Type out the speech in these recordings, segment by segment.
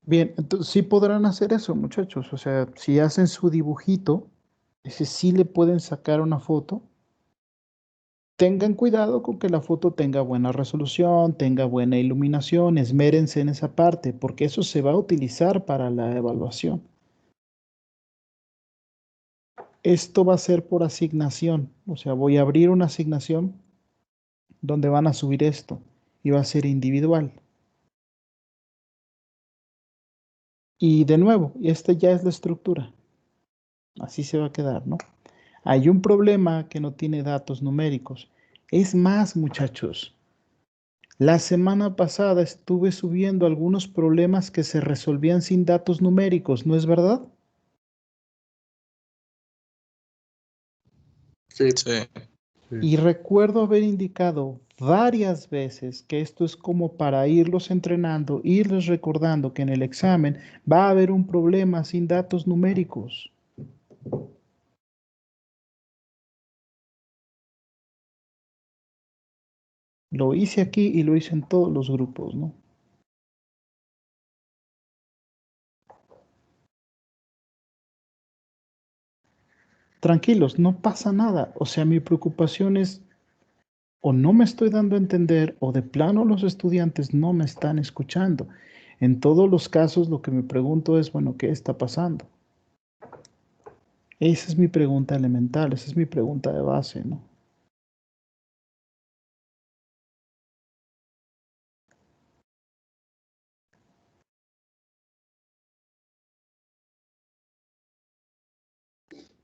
Bien, entonces sí podrán hacer eso, muchachos. O sea, si hacen su dibujito, ese sí le pueden sacar una foto. Tengan cuidado con que la foto tenga buena resolución, tenga buena iluminación, esmérense en esa parte, porque eso se va a utilizar para la evaluación. Esto va a ser por asignación, o sea, voy a abrir una asignación donde van a subir esto y va a ser individual. Y de nuevo, esta ya es la estructura, así se va a quedar, ¿no? Hay un problema que no tiene datos numéricos. Es más, muchachos, la semana pasada estuve subiendo algunos problemas que se resolvían sin datos numéricos, ¿no es verdad? Sí. Sí. Y recuerdo haber indicado varias veces que esto es como para irlos entrenando, irles recordando que en el examen va a haber un problema sin datos numéricos. Lo hice aquí y lo hice en todos los grupos, ¿no? Tranquilos, no pasa nada. O sea, mi preocupación es o no me estoy dando a entender o de plano los estudiantes no me están escuchando. En todos los casos lo que me pregunto es, bueno, ¿qué está pasando? Esa es mi pregunta elemental, esa es mi pregunta de base, ¿no?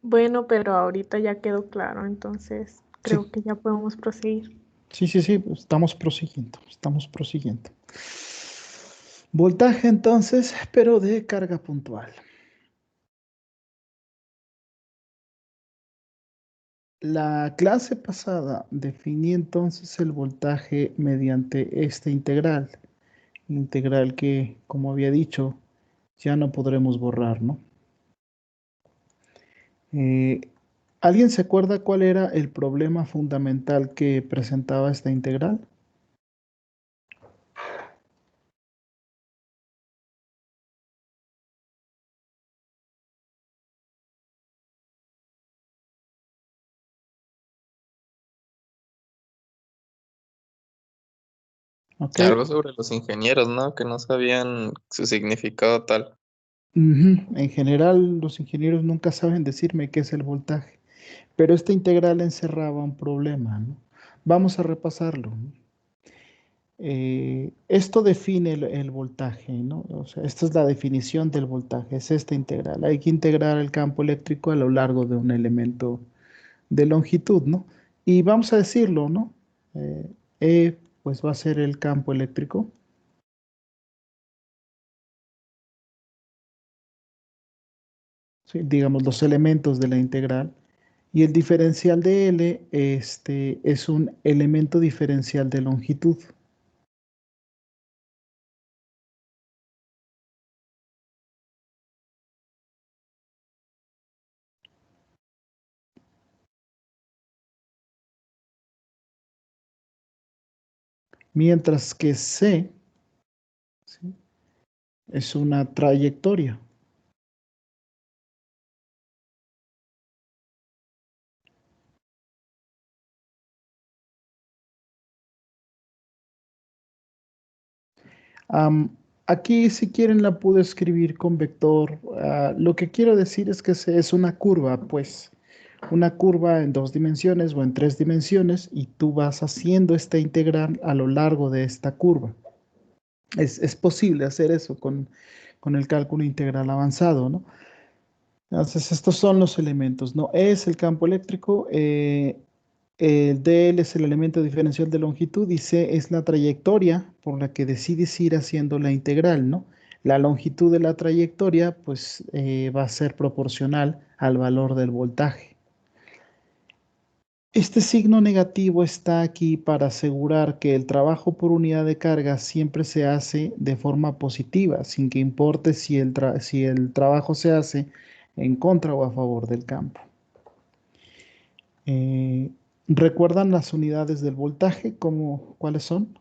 Bueno, pero ahorita ya quedó claro, entonces Sí, creo que ya podemos proseguir. sí, estamos prosiguiendo, estamos prosiguiendo. Voltaje entonces, pero de carga puntual. La clase pasada definí entonces el voltaje mediante esta integral que, como había dicho, ya no podremos borrar, ¿no? Eh, ¿Alguien se acuerda cuál era el problema fundamental que presentaba esta integral? ¿Ok? Algo sobre los ingenieros, ¿no? Que no sabían su significado tal. Ujú. En general, los ingenieros nunca saben decirme qué es el voltaje, pero esta integral encerraba un problema, ¿no? Vamos a repasarlo, ¿no? Esto define el voltaje, ¿no? O sea, esta es la definición del voltaje, es esta integral. Hay que integrar el campo eléctrico a lo largo de un elemento de longitud, ¿no? Y vamos a decirlo, ¿no? Eh, E, pues va a ser el campo eléctrico. ¿Sí? Digamos, los elementos de la integral. Y el diferencial de L, es un elemento diferencial de longitud. Mientras que C, ¿sí?, es una trayectoria. Am, Aquí, si quieren, la puedo escribir con vector. Lo que quiero decir es que es una curva, pues, una curva en dos dimensiones o en tres dimensiones, y tú vas haciendo esta integral a lo largo de esta curva. Es posible hacer eso con el cálculo integral avanzado, ¿no? Entonces, estos son los elementos, ¿no? E es el campo eléctrico, el dl es el elemento diferencial de longitud y c es la trayectoria por la que decides ir haciendo la integral, ¿no? La longitud de la trayectoria, pues, va a ser proporcional al valor del voltaje. Este signo negativo está aquí para asegurar que el trabajo por unidad de carga siempre se hace de forma positiva, sin que importe si el trabajo se hace en contra o a favor del campo. Eh, ¿Recuerdan las unidades del voltaje? ¿Cuáles son?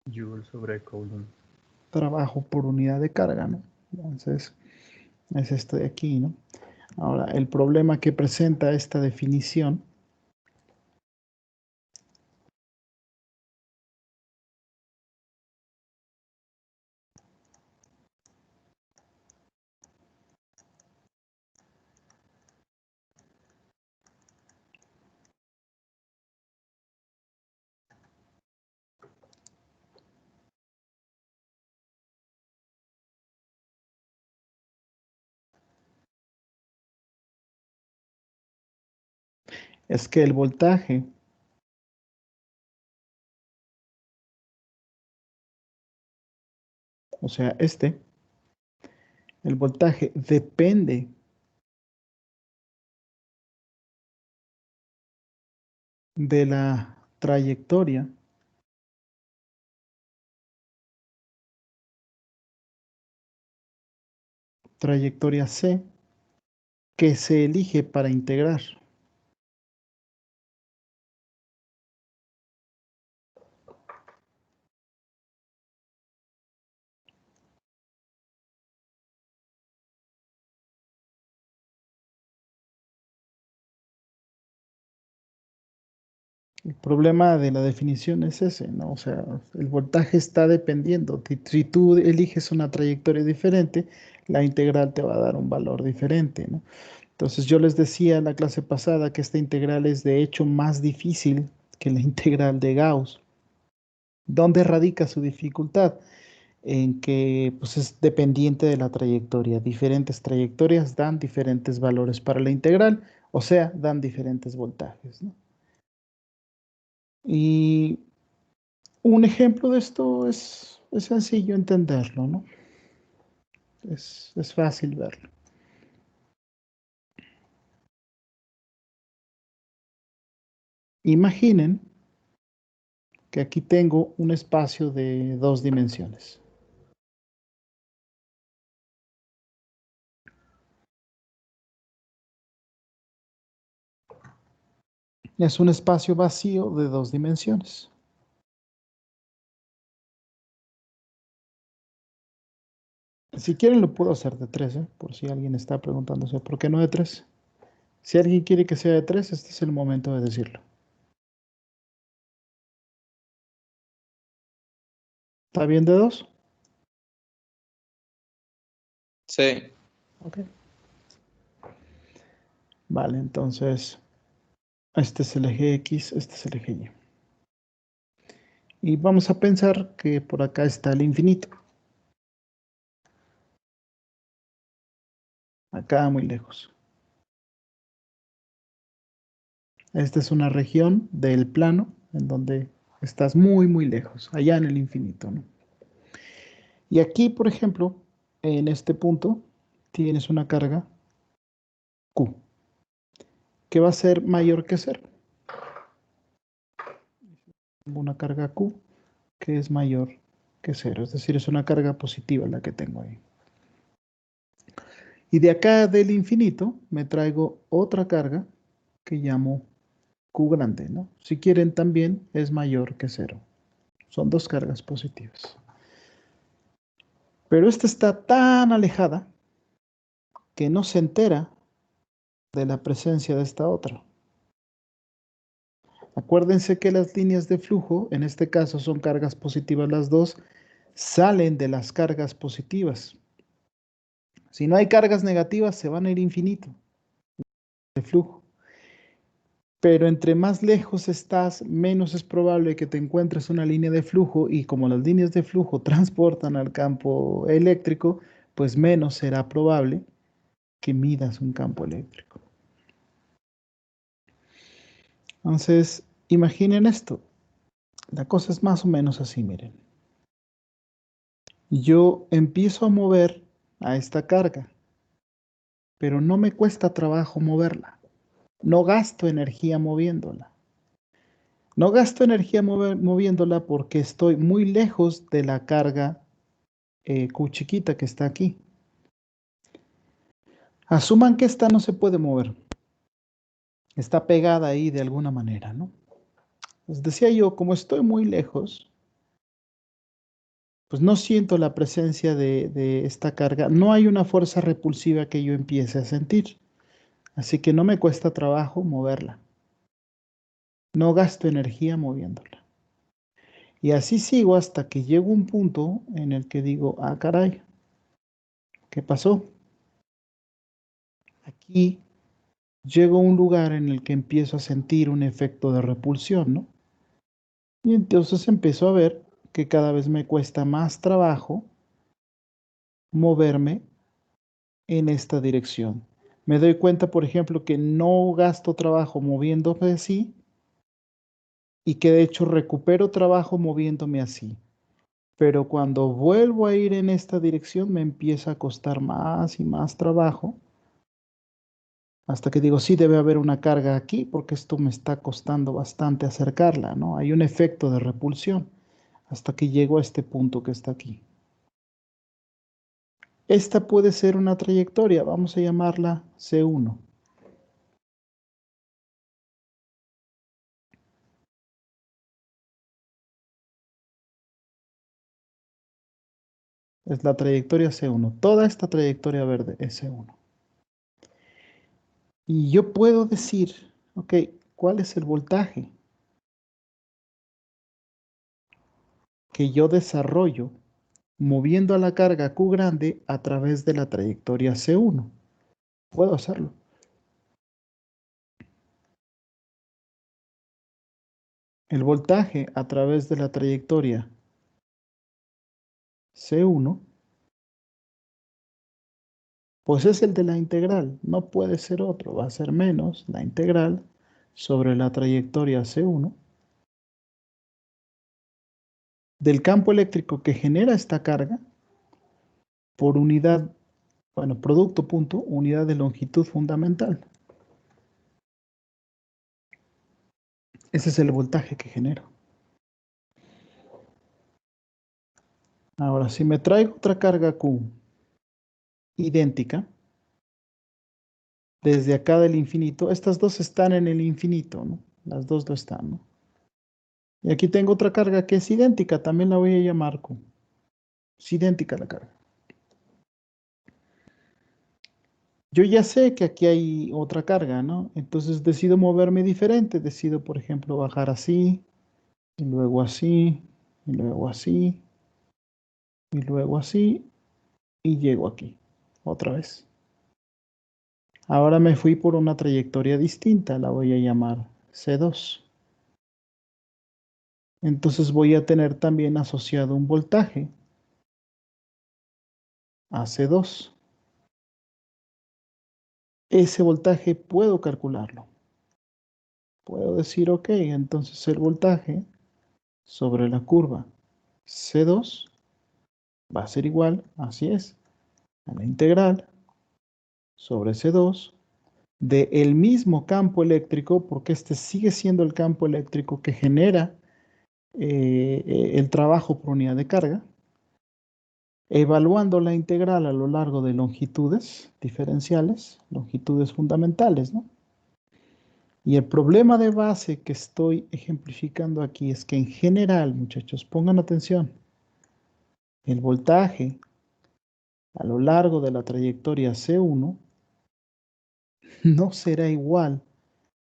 Joule sobre Coulomb. Trabajo por unidad de carga, ¿no? Entonces, es esto de aquí, ¿no? Ahora, el problema que presenta esta definición es que el voltaje o sea, el voltaje depende de la trayectoria C que se elige para integrar. El problema de la definición es ese, ¿no? O sea, el voltaje está dependiendo. Si tú eliges una trayectoria diferente, la integral te va a dar un valor diferente, ¿no? Entonces yo les decía en la clase pasada que esta integral es de hecho más difícil que la integral de Gauss. ¿Dónde radica su dificultad? En que pues, es dependiente de la trayectoria. Diferentes trayectorias dan diferentes valores para la integral, o sea, dan diferentes voltajes, ¿no? Y un ejemplo de esto es sencillo entenderlo, ¿no? Es fácil verlo. Imaginen que aquí tengo un espacio de 2 dimensiones. Es un espacio vacío de 2 dimensiones. Si quieren lo puedo hacer de 3, por si alguien está preguntándose por qué no de 3. Si alguien quiere que sea de 3, este es el momento de decirlo. ¿Está bien de 2? Sí. Ok. Vale, entonces, este es el eje X, este es el eje Y. Y vamos a pensar que por acá está el infinito. Acá muy lejos. Esta es una región del plano en donde estás muy, muy lejos, allá en el infinito, ¿no? Y aquí, por ejemplo, en este punto, tienes una carga Q, que va a ser mayor que 0. Una carga Q que es mayor que 0, es decir, es una carga positiva la que tengo ahí. Y de acá del infinito me traigo otra carga que llamo Q grande, ¿no? Si quieren también es mayor que 0. Son 2 cargas positivas. Pero esta está tan alejada que no se entera de la presencia de esta otra. Acuérdense que las líneas de flujo, en este caso son cargas positivas las dos, salen de las cargas positivas. Si no hay cargas negativas, se van a ir infinito de flujo. Pero entre más lejos estás, menos es probable que te encuentres una línea de flujo y como las líneas de flujo transportan al campo eléctrico, pues menos será probable que midas un campo eléctrico. Entonces, imaginen esto. La cosa es más o menos así, miren. Yo empiezo a mover a esta carga, pero no me cuesta trabajo moverla. No gasto energía moviéndola. No gasto energía moviéndola porque estoy muy lejos de la carga Q chiquita que está aquí. Asuman que esta no se puede mover. Está pegada ahí de alguna manera, ¿no? Les decía yo, como estoy muy lejos, pues no siento la presencia de esta carga. No hay una fuerza repulsiva que yo empiece a sentir. Así que no me cuesta trabajo moverla. No gasto energía moviéndola. Y así sigo hasta que llego a un punto en el que digo, ah, caray, ¿qué pasó? Aquí llego a un lugar en el que empiezo a sentir un efecto de repulsión, ¿no? Y entonces empiezo a ver que cada vez me cuesta más trabajo moverme en esta dirección. Me doy cuenta, por ejemplo, que no gasto trabajo moviéndome así y que de hecho recupero trabajo moviéndome así. Pero cuando vuelvo a ir en esta dirección me empieza a costar más y más trabajo hasta que digo, sí, debe haber una carga aquí porque esto me está costando bastante acercarla, ¿no? Hay un efecto de repulsión hasta que llego a este punto que está aquí. Esta puede ser una trayectoria, vamos a llamarla C1. Es la trayectoria C1. Toda esta trayectoria verde es C1. Y yo puedo decir, ok, ¿cuál es el voltaje que yo desarrollo moviendo a la carga Q grande a través de la trayectoria C1? Puedo hacerlo. El voltaje a través de la trayectoria C1, pues es el de la integral. No puede ser otro. Va a ser menos la integral sobre la trayectoria C1 del campo eléctrico que genera esta carga por unidad, bueno, producto punto, unidad de longitud fundamental. Ese es el voltaje que genero. Ahora, si me traigo otra carga Q idéntica, desde acá del infinito, estas dos están en el infinito, ¿no? Las dos lo están, ¿no? Y aquí tengo otra carga que es idéntica, también la voy a llamar Q. Es idéntica la carga. Yo ya sé que aquí hay otra carga, ¿no? Entonces decido moverme diferente. Decido, por ejemplo, bajar así, y luego así, y luego así, y luego así, y llego aquí, otra vez. Ahora me fui por una trayectoria distinta, la voy a llamar C2. Entonces voy a tener también asociado un voltaje a C2. Ese voltaje puedo calcularlo. Puedo decir, ok, entonces el voltaje sobre la curva C2 va a ser igual, así es, a la integral sobre C2 del mismo campo eléctrico, porque este sigue siendo el campo eléctrico que genera el trabajo por unidad de carga, evaluando la integral a lo largo de longitudes diferenciales, longitudes fundamentales, ¿no? Y el problema de base que estoy ejemplificando aquí es que en general, muchachos, pongan atención, el voltaje a lo largo de la trayectoria C1 no será igual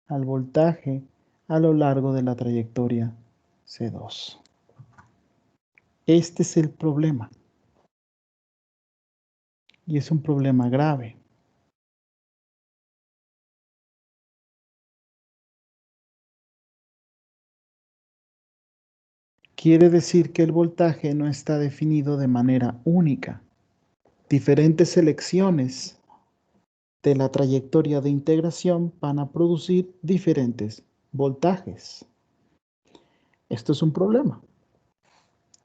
al voltaje a lo largo de la trayectoria C2. Este es el problema. Y es un problema grave. Quiere decir que el voltaje no está definido de manera única. Diferentes selecciones de la trayectoria de integración van a producir diferentes voltajes. Esto es un problema.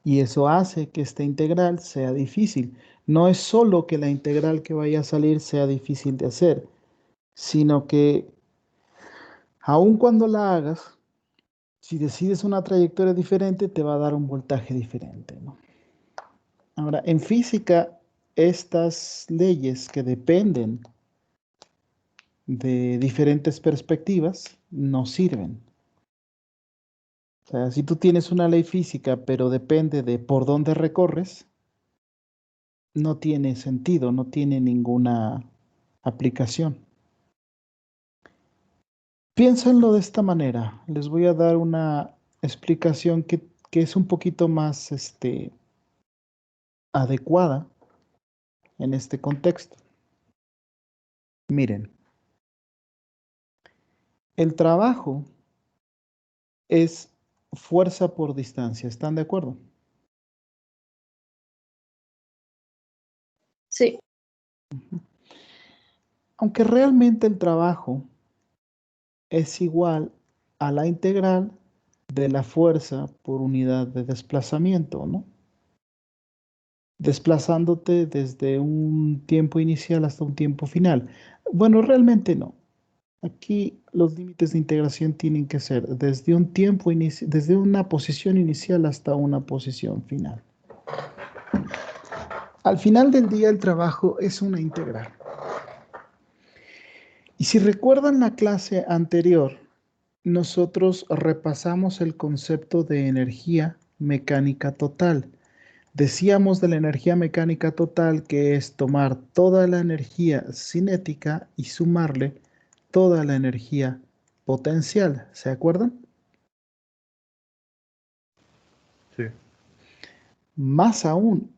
Y eso hace que esta integral sea difícil. No es solo que la integral que vaya a salir sea difícil de hacer, sino que aun cuando la hagas, si decides una trayectoria diferente, te va a dar un voltaje diferente, ¿no? Ahora, en física, estas leyes que dependen de diferentes perspectivas no sirven. O sea, si tú tienes una ley física, pero depende de por dónde recorres, no tiene sentido, no tiene ninguna aplicación. Piénsenlo de esta manera. Les voy a dar una explicación que es un poquito más adecuada en este contexto. Miren, el trabajo es fuerza por distancia. ¿Están de acuerdo? Sí. Aunque realmente el trabajo es igual a la integral de la fuerza por unidad de desplazamiento, ¿no? Desplazándote desde un tiempo inicial hasta un tiempo final. Bueno, realmente no. Aquí los límites de integración tienen que ser desde un tiempo desde una posición inicial hasta una posición final. Al final del día el trabajo es una integral. Y si recuerdan la clase anterior, nosotros repasamos el concepto de energía mecánica total. Decíamos de la energía mecánica total que es tomar toda la energía cinética y sumarle toda la energía potencial. ¿Se acuerdan? Sí. Más aún,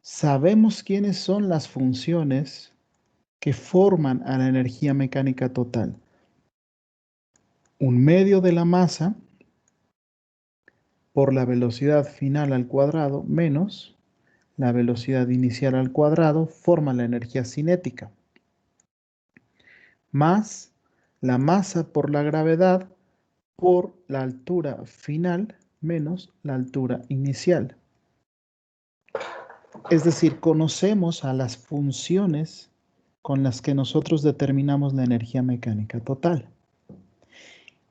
sabemos quiénes son las funciones que forman a la energía mecánica total. Un medio de la masa por la velocidad final al cuadrado menos la velocidad inicial al cuadrado forma la energía cinética, más la masa por la gravedad por la altura final menos la altura inicial. Es decir, conocemos a las funciones con las que nosotros determinamos la energía mecánica total.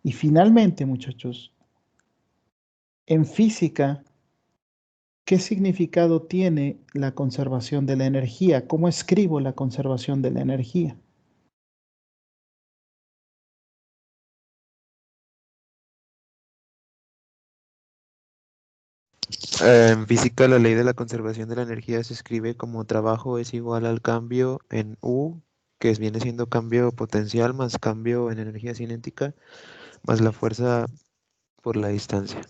Y finalmente, muchachos, en física, ¿qué significado tiene la conservación de la energía? ¿Cómo escribo la conservación de la energía? En física, la ley de la conservación de la energía se escribe como trabajo es igual al cambio en U, que viene siendo cambio potencial más cambio en energía cinética, más la fuerza por la distancia.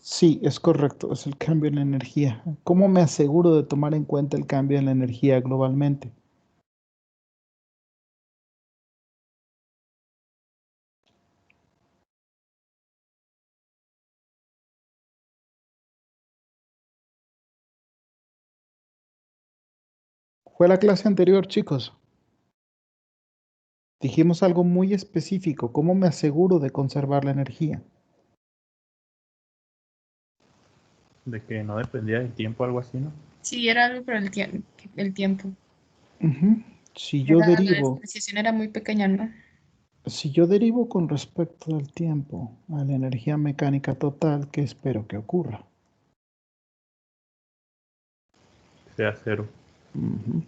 Sí, es correcto, es el cambio en la energía. ¿Cómo me aseguro de tomar en cuenta el cambio en la energía globalmente? Fue la clase anterior, chicos. Dijimos algo muy específico. ¿Cómo me aseguro de conservar la energía? De que no dependía del tiempo, algo así, ¿no? Sí, era algo por el tiempo. Ujú. Si yo La derivo, despreciación era muy pequeña, ¿no? si yo derivo con respecto al tiempo a la energía mecánica total, ¿qué espero que ocurra? Sea cero. Ujú.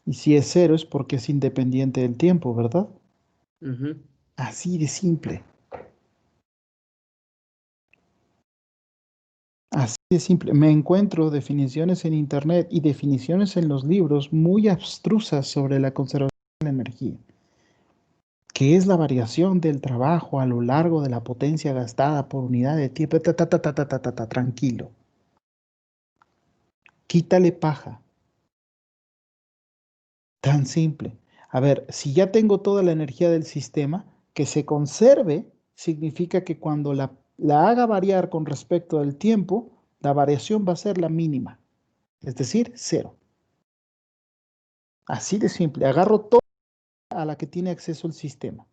Y si es cero es porque es independiente del tiempo, ¿verdad? Así de simple. Así de simple. Me encuentro definiciones en internet y definiciones en los libros muy abstrusas sobre la conservación de la energía, que es la variación del trabajo a lo largo de la potencia gastada por unidad de tiempo. Tranquilo. Quítale paja. Tan simple. A ver, si ya tengo toda la energía del sistema, que se conserve significa que cuando la haga variar con respecto al tiempo, la variación va a ser la mínima, es decir, cero. Así de simple. Agarro todo a la que tiene acceso el sistema.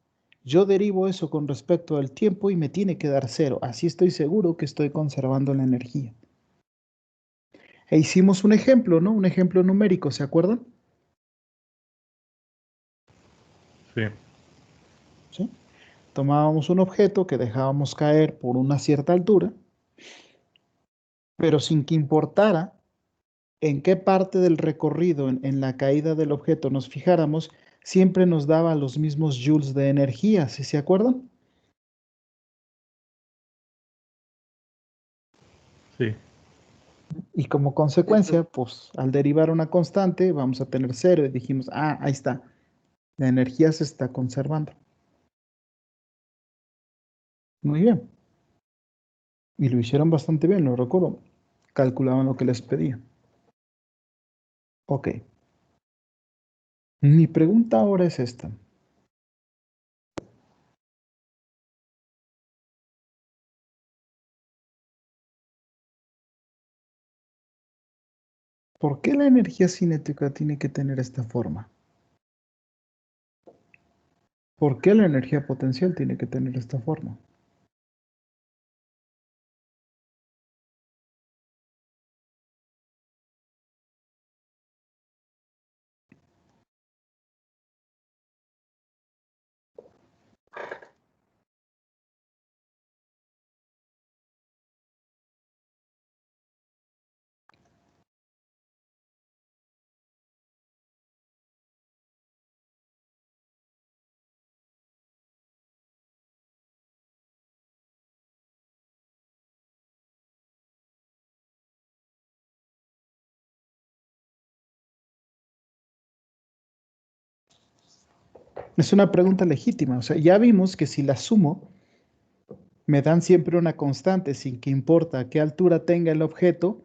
Yo derivo eso con respecto al tiempo y me tiene que dar cero. Así estoy seguro que estoy conservando la energía. E hicimos un ejemplo, ¿no? Un ejemplo numérico, ¿se acuerdan? Sí. ¿Sí? Tomábamos un objeto que dejábamos caer por una cierta altura, pero sin que importara en qué parte del recorrido, en la caída del objeto nos fijáramos, siempre nos daba los mismos joules de energía, ¿sí se acuerdan? Sí. Y como consecuencia, pues al derivar una constante, vamos a tener cero. Y dijimos, ah, ahí está, la energía se está conservando. Muy bien. Y lo hicieron bastante bien, lo recuerdo. Calculaban lo que les pedía. Ok. Mi pregunta ahora es esta. ¿Por qué la energía cinética tiene que tener esta forma? ¿Por qué la energía potencial tiene que tener esta forma? Es una pregunta legítima. O sea, ya vimos que si la sumo, me dan siempre una constante sin que importa a qué altura tenga el objeto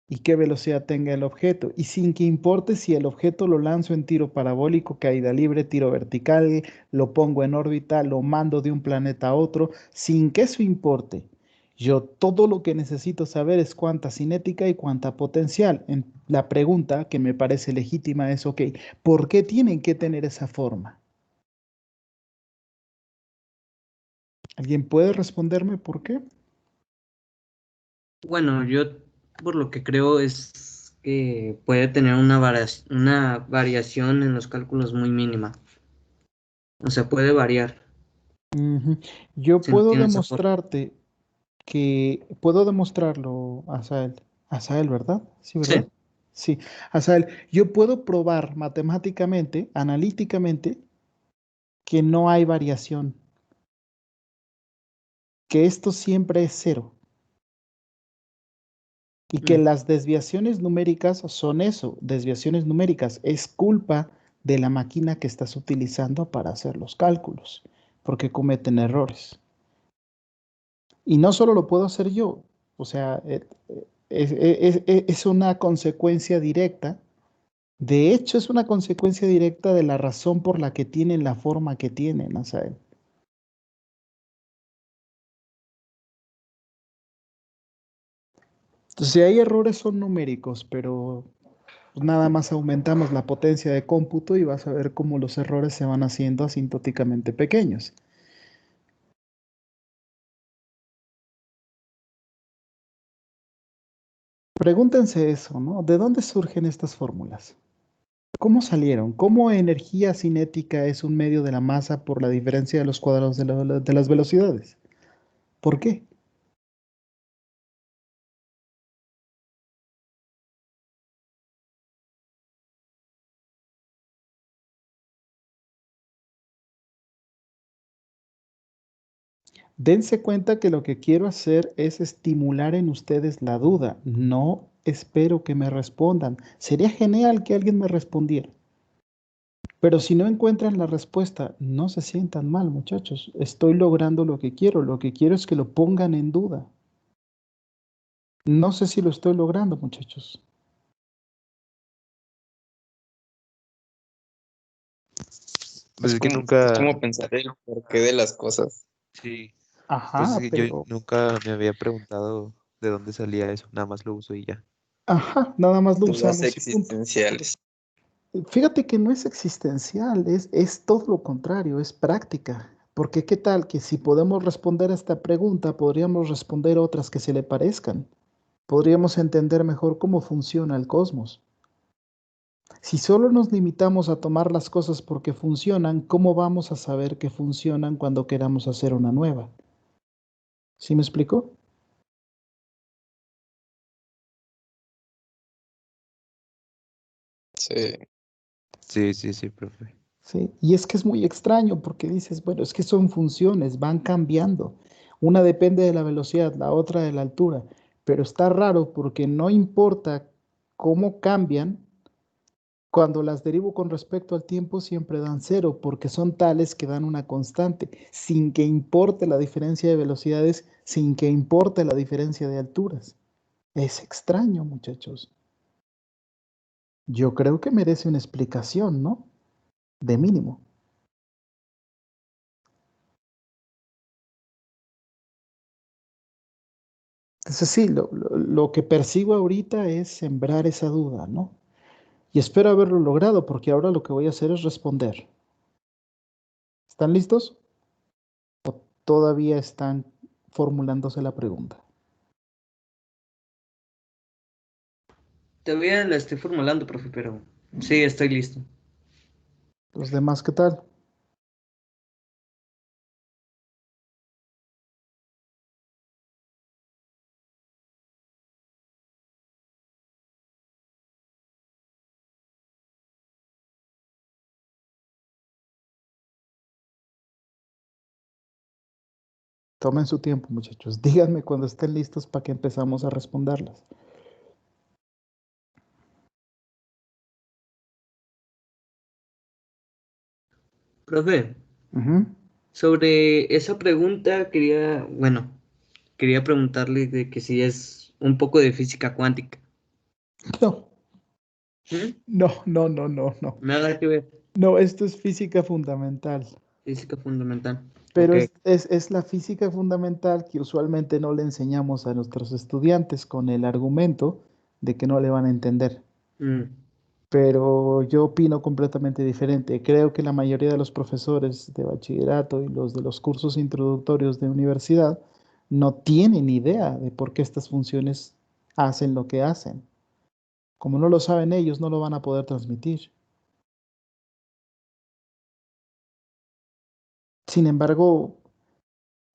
y qué velocidad tenga el objeto. Y sin que importe si el objeto lo lanzo en tiro parabólico, caída libre, tiro vertical, lo pongo en órbita, lo mando de un planeta a otro, sin que eso importe. Yo todo lo que necesito saber es cuánta cinética y cuánta potencial. La pregunta que me parece legítima es, ok, ¿por qué tienen que tener esa forma? ¿Alguien puede responderme por qué? Bueno, yo por lo que creo es que puede tener una variación en los cálculos muy mínima. O sea, puede variar Ujú. Yo si no puedo tiene esa forma. demostrarte que puedo demostrarlo, Asael. Asael, ¿verdad? Sí, ¿verdad? Sí, Sí, Asael, yo puedo probar matemáticamente, analíticamente, que no hay variación, que esto siempre es cero y que mm, las desviaciones numéricas son eso, desviaciones numéricas, es culpa de la máquina que estás utilizando para hacer los cálculos, porque cometen errores. Y no solo lo puedo hacer yo, o sea, es una consecuencia directa. De hecho, es una consecuencia directa de la razón por la que tienen la forma que tienen, Asael. Entonces, si hay errores son numéricos, pero pues, nada más aumentamos la potencia de cómputo y vas a ver cómo los errores se van haciendo asintóticamente pequeños. Pregúntense eso, ¿no? ¿De dónde surgen estas fórmulas? ¿Cómo salieron? ¿Cómo energía cinética es un medio de la masa por la diferencia de los cuadrados de las velocidades? ¿Por qué? Dense cuenta que lo que quiero hacer es estimular en ustedes la duda. No espero que me respondan. Sería genial que alguien me respondiera. Pero si no encuentran la respuesta, no se sientan mal, muchachos. Estoy logrando lo que quiero. Lo que quiero es que lo pongan en duda. No sé si lo estoy logrando, muchachos. Pues es que Es nunca, como pensar el porqué de las cosas. sí, pues es Ajá, que yo pero... nunca me había preguntado de dónde salía eso, nada más lo uso y ya. Ajá, nada más lo Dudas usamos y punto. existenciales. Fíjate que no es existencial, es todo lo contrario, es práctica. Porque qué tal que si podemos responder a esta pregunta, podríamos responder otras que se le parezcan. Podríamos entender mejor cómo funciona el cosmos. Si solo nos limitamos a tomar las cosas porque funcionan, ¿cómo vamos a saber que funcionan cuando queramos hacer una nueva? ¿Sí me explico? Sí. Sí, profe. ¿Sí? Y es que es muy extraño porque dices, bueno, es que son funciones, van cambiando. Una depende de la velocidad, la otra de la altura. Pero está raro porque no importa cómo cambian, cuando las derivo con respecto al tiempo siempre dan cero porque son tales que dan una constante, sin que importe la diferencia de velocidades, sin que importe la diferencia de alturas. Es extraño, muchachos. Yo creo que merece una explicación, ¿no? De mínimo. Entonces sí, lo que persigo ahorita es sembrar esa duda, ¿no? Y espero haberlo logrado porque ahora lo que voy a hacer es responder. ¿Están listos? ¿O todavía están formulándose la pregunta? Todavía la estoy formulando, profe, pero sí, estoy listo. ¿Los demás qué tal? Tomen su tiempo, muchachos. Díganme cuando estén listos para que empezamos a responderlas. Profe, Ujú. sobre esa pregunta quería preguntarle de que si es un poco de física cuántica. No, ¿Mm? no. Nada que ver. No, esto es física fundamental. Física fundamental. Pero Ok. es la física fundamental que usualmente no le enseñamos a nuestros estudiantes con el argumento de que no le van a entender. Mm. Pero yo opino completamente diferente. Creo que la mayoría de los profesores de bachillerato y los de los cursos introductorios de universidad no tienen idea de por qué estas funciones hacen lo que hacen. Como no lo saben ellos, no lo van a poder transmitir. Sin embargo,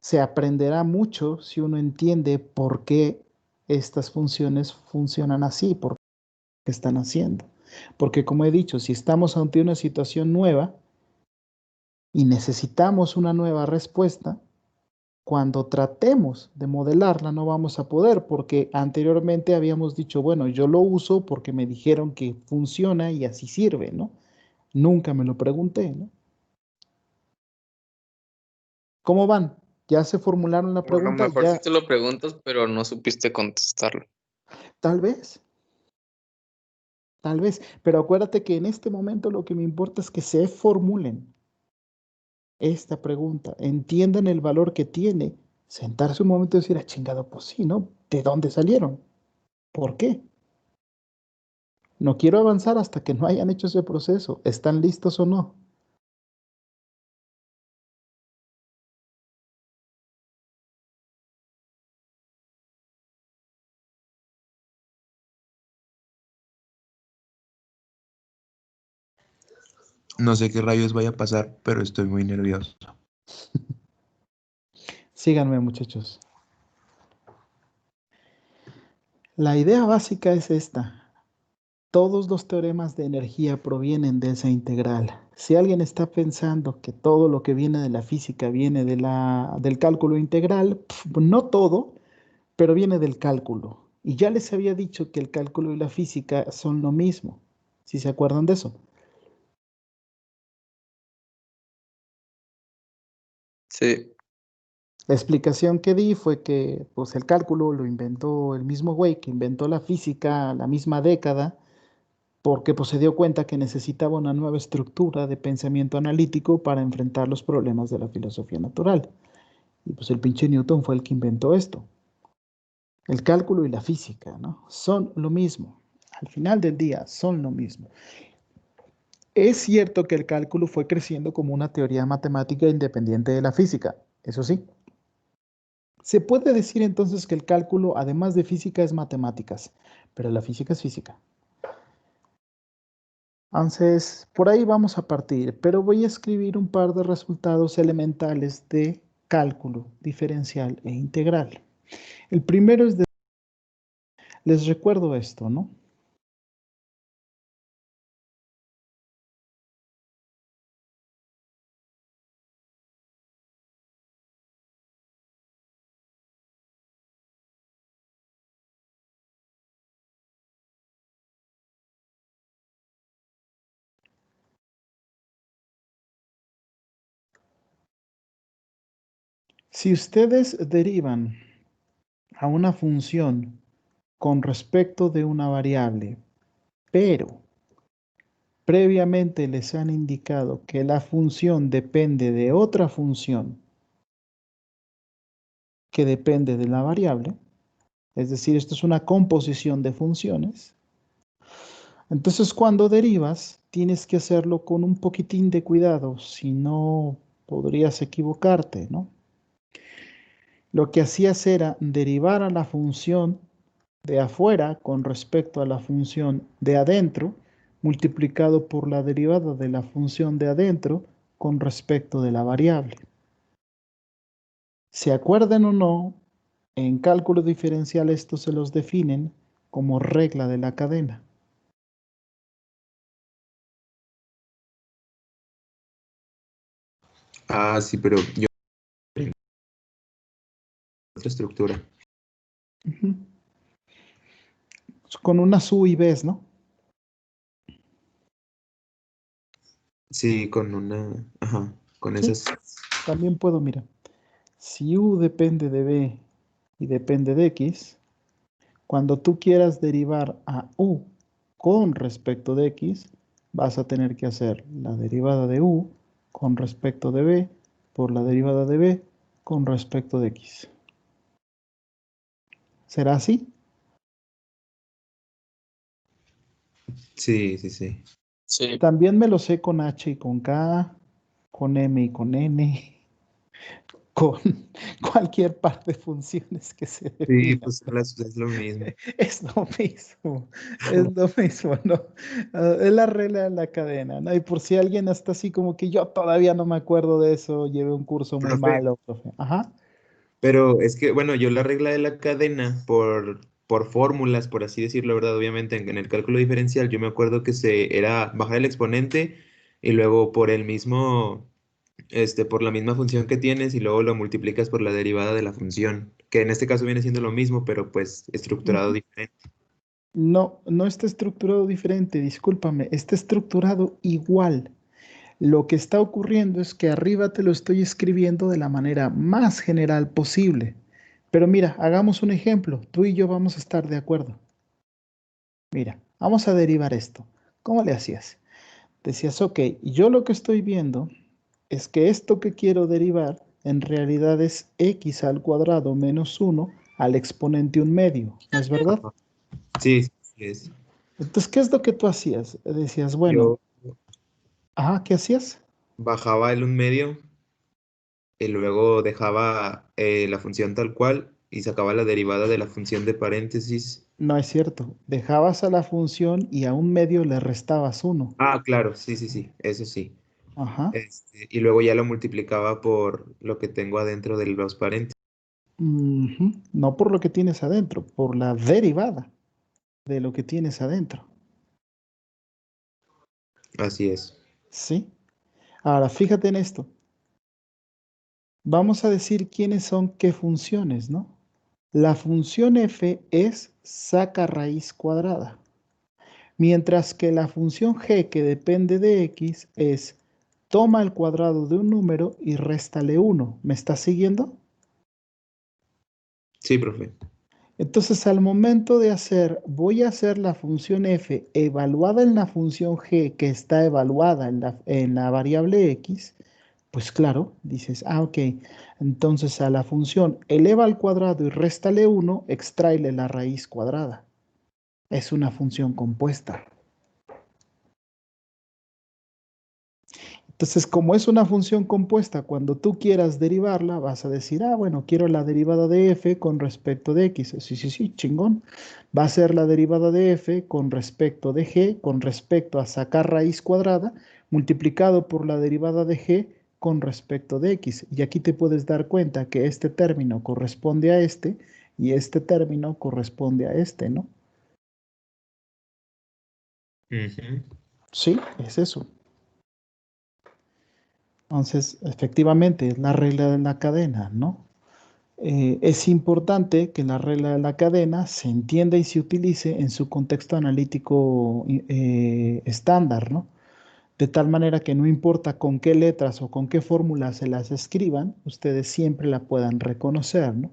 se aprenderá mucho si uno entiende por qué estas funciones funcionan así, por qué están haciendo. Porque como he dicho, si estamos ante una situación nueva y necesitamos una nueva respuesta, cuando tratemos de modelarla no vamos a poder porque anteriormente habíamos dicho, bueno, yo lo uso porque me dijeron que funciona y así sirve, ¿no? Nunca me lo pregunté, ¿no? ¿Cómo van? ¿Ya se formularon la A lo pregunta? mejor sí Ya, te lo preguntas, pero no supiste contestarlo. tal vez. Tal vez, pero acuérdate que en este momento lo que me importa es que se formulen esta pregunta, entiendan el valor que tiene, sentarse un momento y decir, ah, chingado, pues sí, ¿no? ¿De dónde salieron? ¿Por qué? No quiero avanzar hasta que no hayan hecho ese proceso. ¿Están listos o no? No sé qué rayos vaya a pasar, pero estoy muy nervioso. Síganme, muchachos. La idea básica es esta. Todos los teoremas de energía provienen de esa integral. Si alguien está pensando que todo lo que viene de la física viene del cálculo integral, no todo, pero viene del cálculo. Y ya les había dicho que el cálculo y la física son lo mismo. ¿Si se acuerdan de eso? Sí, La explicación que di fue que pues, el cálculo lo inventó el mismo güey que inventó la física la misma década, porque pues, se dio cuenta que necesitaba una nueva estructura de pensamiento analítico para enfrentar los problemas de la filosofía natural. Y pues el pinche Newton fue el que inventó esto. El cálculo y la física, ¿no? Son lo mismo. Al final del día, son lo mismo. Es cierto que el cálculo fue creciendo como una teoría matemática independiente de la física, eso sí. Se puede decir entonces que el cálculo, además de física, es matemáticas, pero la física es física. Entonces, por ahí vamos a partir, pero voy a escribir un par de resultados elementales de cálculo diferencial e integral. El primero es les recuerdo esto, ¿no? Si ustedes derivan a una función con respecto de una variable, pero previamente les han indicado que la función depende de otra función que depende de la variable, es decir, esto es una composición de funciones, entonces cuando derivas tienes que hacerlo con un poquitín de cuidado, si no podrías equivocarte, ¿no? Lo que hacías era derivar a la función de afuera con respecto a la función de adentro, multiplicado por la derivada de la función de adentro con respecto de la variable. ¿Se acuerdan o no? En cálculo diferencial esto se los definen como regla de la cadena. Ah, sí, pero yo otra estructura. Ujú. Con unas U y Bs, ¿no? Sí, con una, ajá, con Sí, esas. también puedo, mira. Si U depende de B y depende de X, cuando tú quieras derivar a U con respecto de X, vas a tener que hacer la derivada de U con respecto de B por la derivada de B con respecto de X. ¿Será así? Sí, sí, sí. Sí, También me lo sé con H y con K, con M y con N, con cualquier par de funciones que se Sí, defina. pues es lo mismo. Es lo mismo, ¿no? Es la regla de la cadena, ¿no? Y por si alguien está así como que yo todavía no me acuerdo de eso, llevé un curso muy Profe, malo, profe. Ajá. pero es que, bueno, yo la regla de la cadena por fórmulas, por así decirlo, ¿verdad? Obviamente en el cálculo diferencial yo me acuerdo que era bajar el exponente y luego por el mismo, por la misma función que tienes y luego lo multiplicas por la derivada de la función, que en este caso viene siendo lo mismo, pero pues estructurado Ujú. diferente. No, no está estructurado diferente, discúlpame, está estructurado igual. Lo que está ocurriendo es que arriba te lo estoy escribiendo de la manera más general posible. Pero mira, hagamos un ejemplo. Tú y yo vamos a estar de acuerdo. Mira, vamos a derivar esto. ¿Cómo le hacías? Decías, ok, yo lo que estoy viendo es que esto que quiero derivar en realidad es x al cuadrado menos 1 al exponente 1/2, ¿no es verdad? Ajá. Sí, sí es. Entonces, ¿qué es lo que tú hacías? Decías, bueno, Yo ajá, ¿qué hacías? bajaba el 1/2 y luego dejaba la función tal cual y sacaba la derivada de la función de paréntesis. No es cierto. Dejabas a la función y a 1/2 le restabas 1. Ah, claro, sí, sí, sí, eso sí. Ajá. Y luego ya lo multiplicaba por lo que tengo adentro de los paréntesis. Ujú. No por lo que tienes adentro, por la derivada de lo que tienes adentro. Así es. ¿Sí? Ahora, fíjate en esto. Vamos a decir quiénes son qué funciones, ¿no? La función f es saca raíz cuadrada, mientras que la función g que depende de x es toma el cuadrado de un número y réstale 1. ¿Me estás siguiendo? Sí, profe. Entonces, al momento de hacer, voy a hacer la función f evaluada en la función g que está evaluada en la variable x, pues claro, dices, ah, ok, entonces a la función eleva al cuadrado y réstale 1, extráele la raíz cuadrada. Es una función compuesta. Entonces, como es una función compuesta, cuando tú quieras derivarla, vas a decir, ah, bueno, quiero la derivada de f con respecto de x. Sí, sí, sí, chingón. Va a ser la derivada de f con respecto de g, con respecto a sacar raíz cuadrada, multiplicado por la derivada de g con respecto de x. Y aquí te puedes dar cuenta que este término corresponde a este y este término corresponde a este, ¿no? Ujú. Sí, es eso. Entonces, efectivamente, es la regla de la cadena, ¿no? Es importante que la regla de la cadena se entienda y se utilice en su contexto analítico estándar, ¿no? De tal manera que no importa con qué letras o con qué fórmulas se las escriban, ustedes siempre la puedan reconocer, ¿no?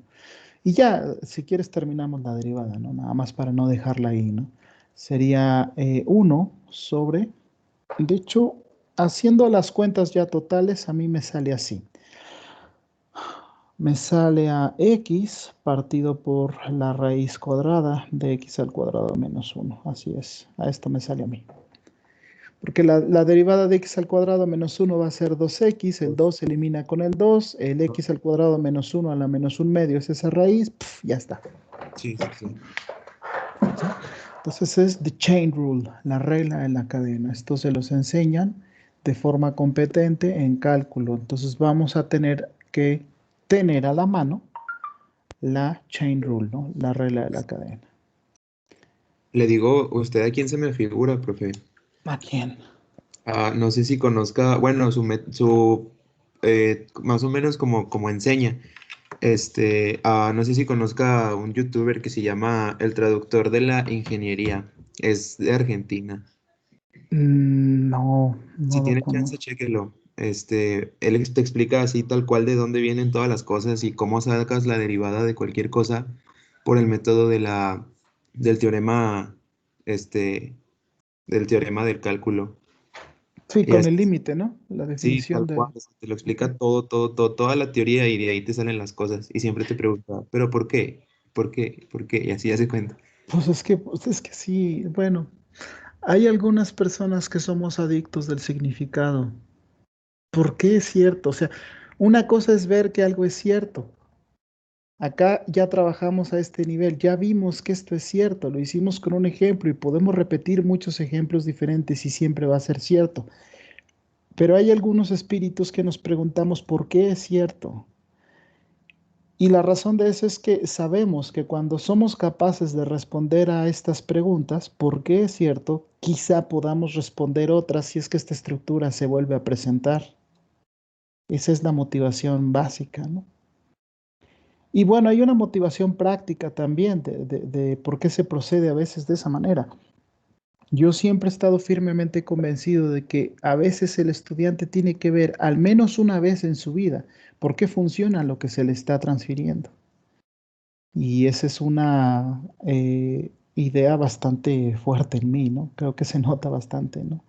Y ya, si quieres, terminamos la derivada, ¿no? Nada más para no dejarla ahí, ¿no? Sería 1 sobre, de hecho, haciendo las cuentas ya totales, a mí me sale así. Me sale a x partido por la raíz cuadrada de x al cuadrado menos 1. Así es, a esto me sale a mí. Porque la derivada de x al cuadrado menos 1 va a ser 2x, el 2 se elimina con el 2, el x al cuadrado menos 1 a la menos 1 medio es esa raíz, ya está. Sí, sí, sí. Entonces es the chain rule, la regla de la cadena. Esto se los enseñan de forma competente en cálculo. Entonces vamos a tener que tener a la mano la chain rule, ¿no? La regla de la cadena. Le digo, ¿usted a quién se me figura, profe? ¿A quién? No sé si conozca, bueno, más o menos como enseña. No sé si conozca a un youtuber que se llama El Traductor de la Ingeniería. Es de Argentina. No, Si no lo tiene chance, conozco. chéquelo. Él te explica así tal cual de dónde vienen todas las cosas y cómo sacas la derivada de cualquier cosa por el método del teorema, este, del teorema del cálculo. Sí, Y con así, el límite, ¿no? La sí, definición tal de... cual, o sea, te lo explica todo, todo, todo, toda la teoría y de ahí te salen las cosas. Y siempre te pregunta, ¿pero por qué? ¿Por qué? ¿Por qué? Y así hace cuenta. Pues es que sí, bueno, hay algunas personas que somos adictos del significado. ¿Por qué es cierto? O sea, una cosa es ver que algo es cierto. Acá ya trabajamos a este nivel, ya vimos que esto es cierto, lo hicimos con un ejemplo y podemos repetir muchos ejemplos diferentes y siempre va a ser cierto. Pero hay algunos espíritus que nos preguntamos por qué es cierto. Y la razón de eso es que sabemos que cuando somos capaces de responder a estas preguntas, ¿por qué es cierto? Quizá podamos responder otras si es que esta estructura se vuelve a presentar. Esa es la motivación básica, ¿no? Y bueno, hay una motivación práctica también de por qué se procede a veces de esa manera. Yo siempre he estado firmemente convencido de que a veces el estudiante tiene que ver al menos una vez en su vida por qué funciona lo que se le está transfiriendo. Y esa es una idea bastante fuerte en mí, ¿no? Creo que se nota bastante, ¿no?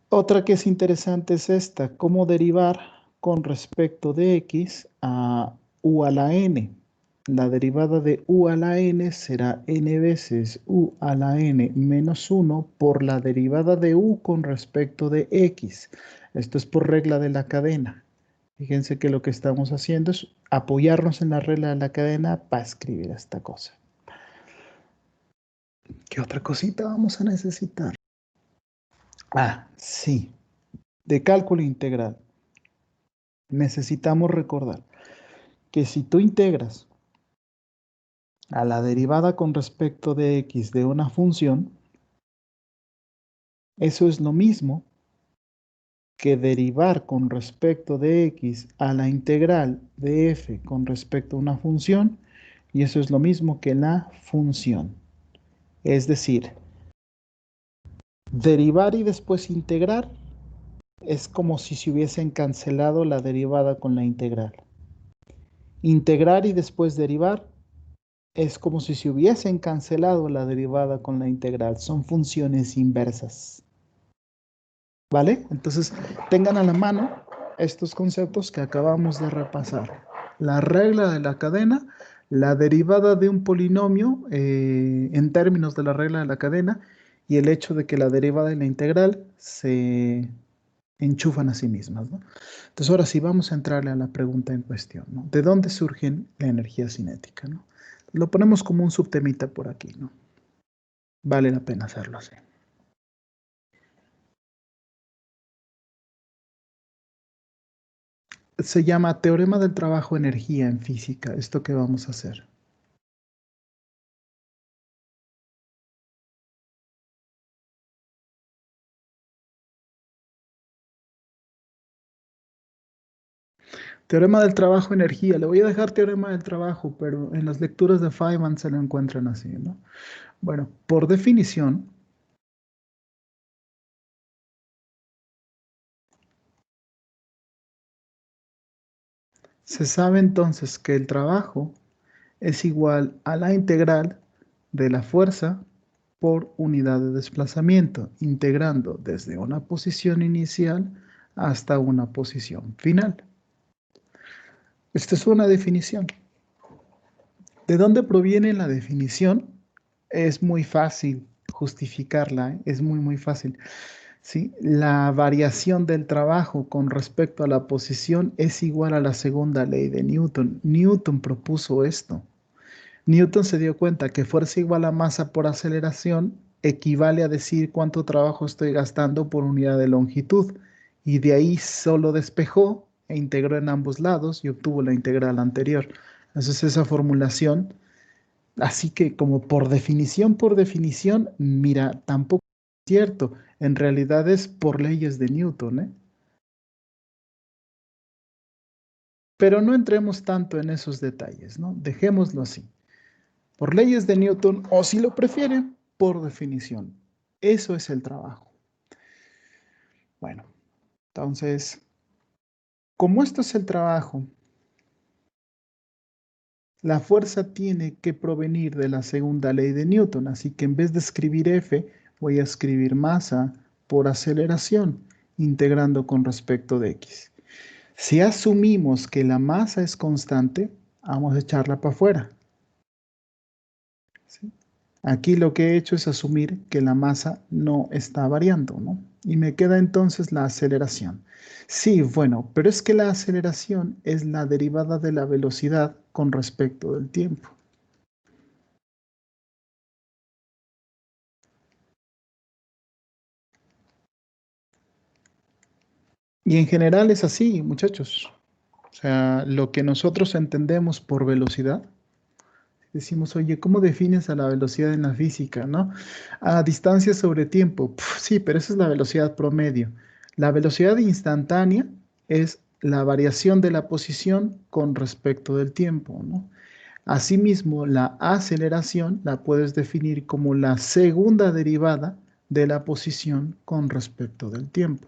Otra que es interesante es esta, cómo derivar con respecto de x a u a la n. La derivada de u a la n será n veces u a la n menos 1 por la derivada de u con respecto de x. Esto es por regla de la cadena. Fíjense que lo que estamos haciendo es apoyarnos en la regla de la cadena para escribir esta cosa. ¿Qué otra cosita vamos a necesitar? Sí, de cálculo integral. Necesitamos recordar que si tú integras a la derivada con respecto de x de una función, eso es lo mismo que derivar con respecto de x a la integral de f con respecto a una función, y eso es lo mismo que la función. Es decir, derivar y después integrar es como si se hubiesen cancelado la derivada con la integral. Integrar y después derivar es como si se hubiesen cancelado la derivada con la integral. Son funciones inversas. ¿Vale? Entonces, tengan a la mano estos conceptos que acabamos de repasar. La regla de la cadena, la derivada de un polinomio en términos de la regla de la cadena y el hecho de que la derivada y la integral se enchufan a sí mismas, ¿no? Entonces, ahora sí vamos a entrarle a la pregunta en cuestión, ¿no? ¿De dónde surge la energía cinética, ¿no? Lo ponemos como un subtemita por aquí, ¿no? Vale la pena hacerlo así. Se llama teorema del trabajo-energía en física, esto que vamos a hacer. Teorema del trabajo-energía. Le voy a dejar teorema del trabajo, pero en las lecturas de Feynman se lo encuentran así, ¿no? Bueno, por definición, Se sabe entonces que el trabajo es igual a la integral de la fuerza por unidad de desplazamiento, integrando desde una posición inicial hasta una posición final. Esta es una definición. ¿De dónde proviene la definición? Es muy fácil justificarla, ¿eh? Es muy fácil. ¿Sí? La variación del trabajo con respecto a la posición es igual a la segunda ley de Newton. Newton propuso esto. Newton se dio cuenta que fuerza igual a masa por aceleración equivale a decir cuánto trabajo estoy gastando por unidad de longitud. Y de ahí solo despejó e integró en ambos lados y obtuvo la integral anterior. Entonces esa formulación, así que como por definición, mira, tampoco es cierto. En realidad es por leyes de Newton, ¿eh? Pero no entremos tanto en esos detalles, ¿no? Dejémoslo así. Por leyes de Newton, o si lo prefieren, por definición. Eso es el trabajo. Bueno, entonces, como esto es el trabajo, la fuerza tiene que provenir de la segunda ley de Newton, así que en vez de escribir F, voy a escribir masa por aceleración, integrando con respecto de X. Si asumimos que la masa es constante, vamos a echarla para afuera. ¿Sí? Aquí lo que he hecho es asumir que la masa no está variando, ¿no? Y me queda entonces la aceleración. Sí, bueno, pero es que la aceleración es la derivada de la velocidad con respecto del tiempo. Y en general es así, muchachos. O sea, lo que nosotros entendemos por velocidad, decimos, oye, ¿cómo defines a la velocidad en la física, no? A distancia sobre tiempo. Sí, pero esa es la velocidad promedio. La velocidad instantánea es la variación de la posición con respecto del tiempo, ¿no? Asimismo, la aceleración la puedes definir como la segunda derivada de la posición con respecto del tiempo.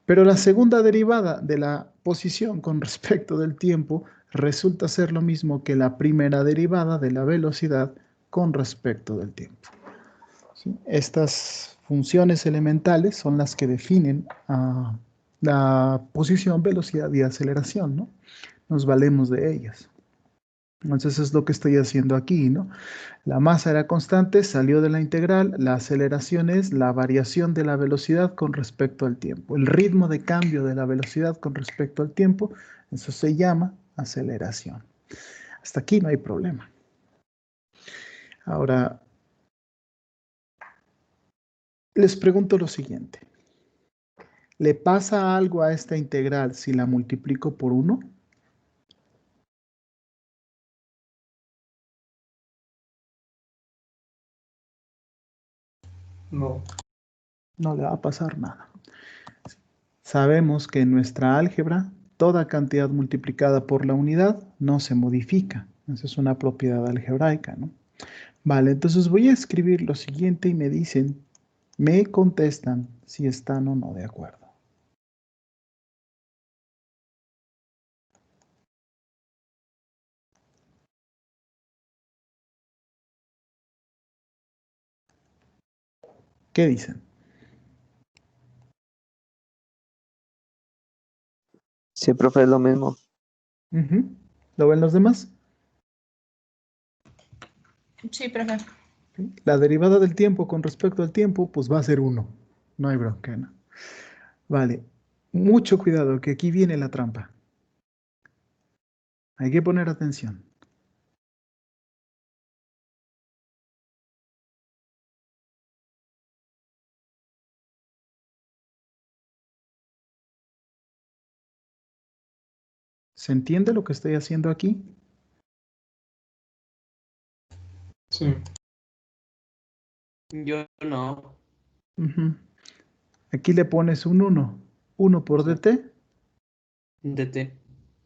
Pero la segunda derivada de la posición con respecto del tiempo resulta ser lo mismo que la primera derivada de la velocidad con respecto del tiempo. ¿Sí? Estas funciones elementales son las que definen la posición, velocidad y aceleración, ¿no? Nos valemos de ellas. Entonces es lo que estoy haciendo aquí, ¿no? La masa era constante, salió de la integral, la aceleración es la variación de la velocidad con respecto al tiempo. El ritmo de cambio de la velocidad con respecto al tiempo, eso se llama aceleración. Hasta aquí no hay problema. Ahora, les pregunto lo siguiente. ¿Le pasa algo a esta integral si la multiplico por 1? No. No le va a pasar nada. Sabemos que en nuestra álgebra toda cantidad multiplicada por la unidad no se modifica. Esa es una propiedad algebraica, ¿no? Vale, entonces voy a escribir lo siguiente y me contestan si están o no de acuerdo. ¿Qué dicen? Sí, profe, es lo mismo. Ujú. ¿Lo ven los demás? Sí, profe. ¿Sí? La derivada del tiempo con respecto al tiempo, pues va a ser 1. No hay bronca, ¿no? Vale, mucho cuidado, que aquí viene la trampa. Hay que poner atención. ¿Se entiende lo que estoy haciendo aquí? Sí. Yo no. Ujú. Aquí le pones un 1. 1 por Sí. dt. DT.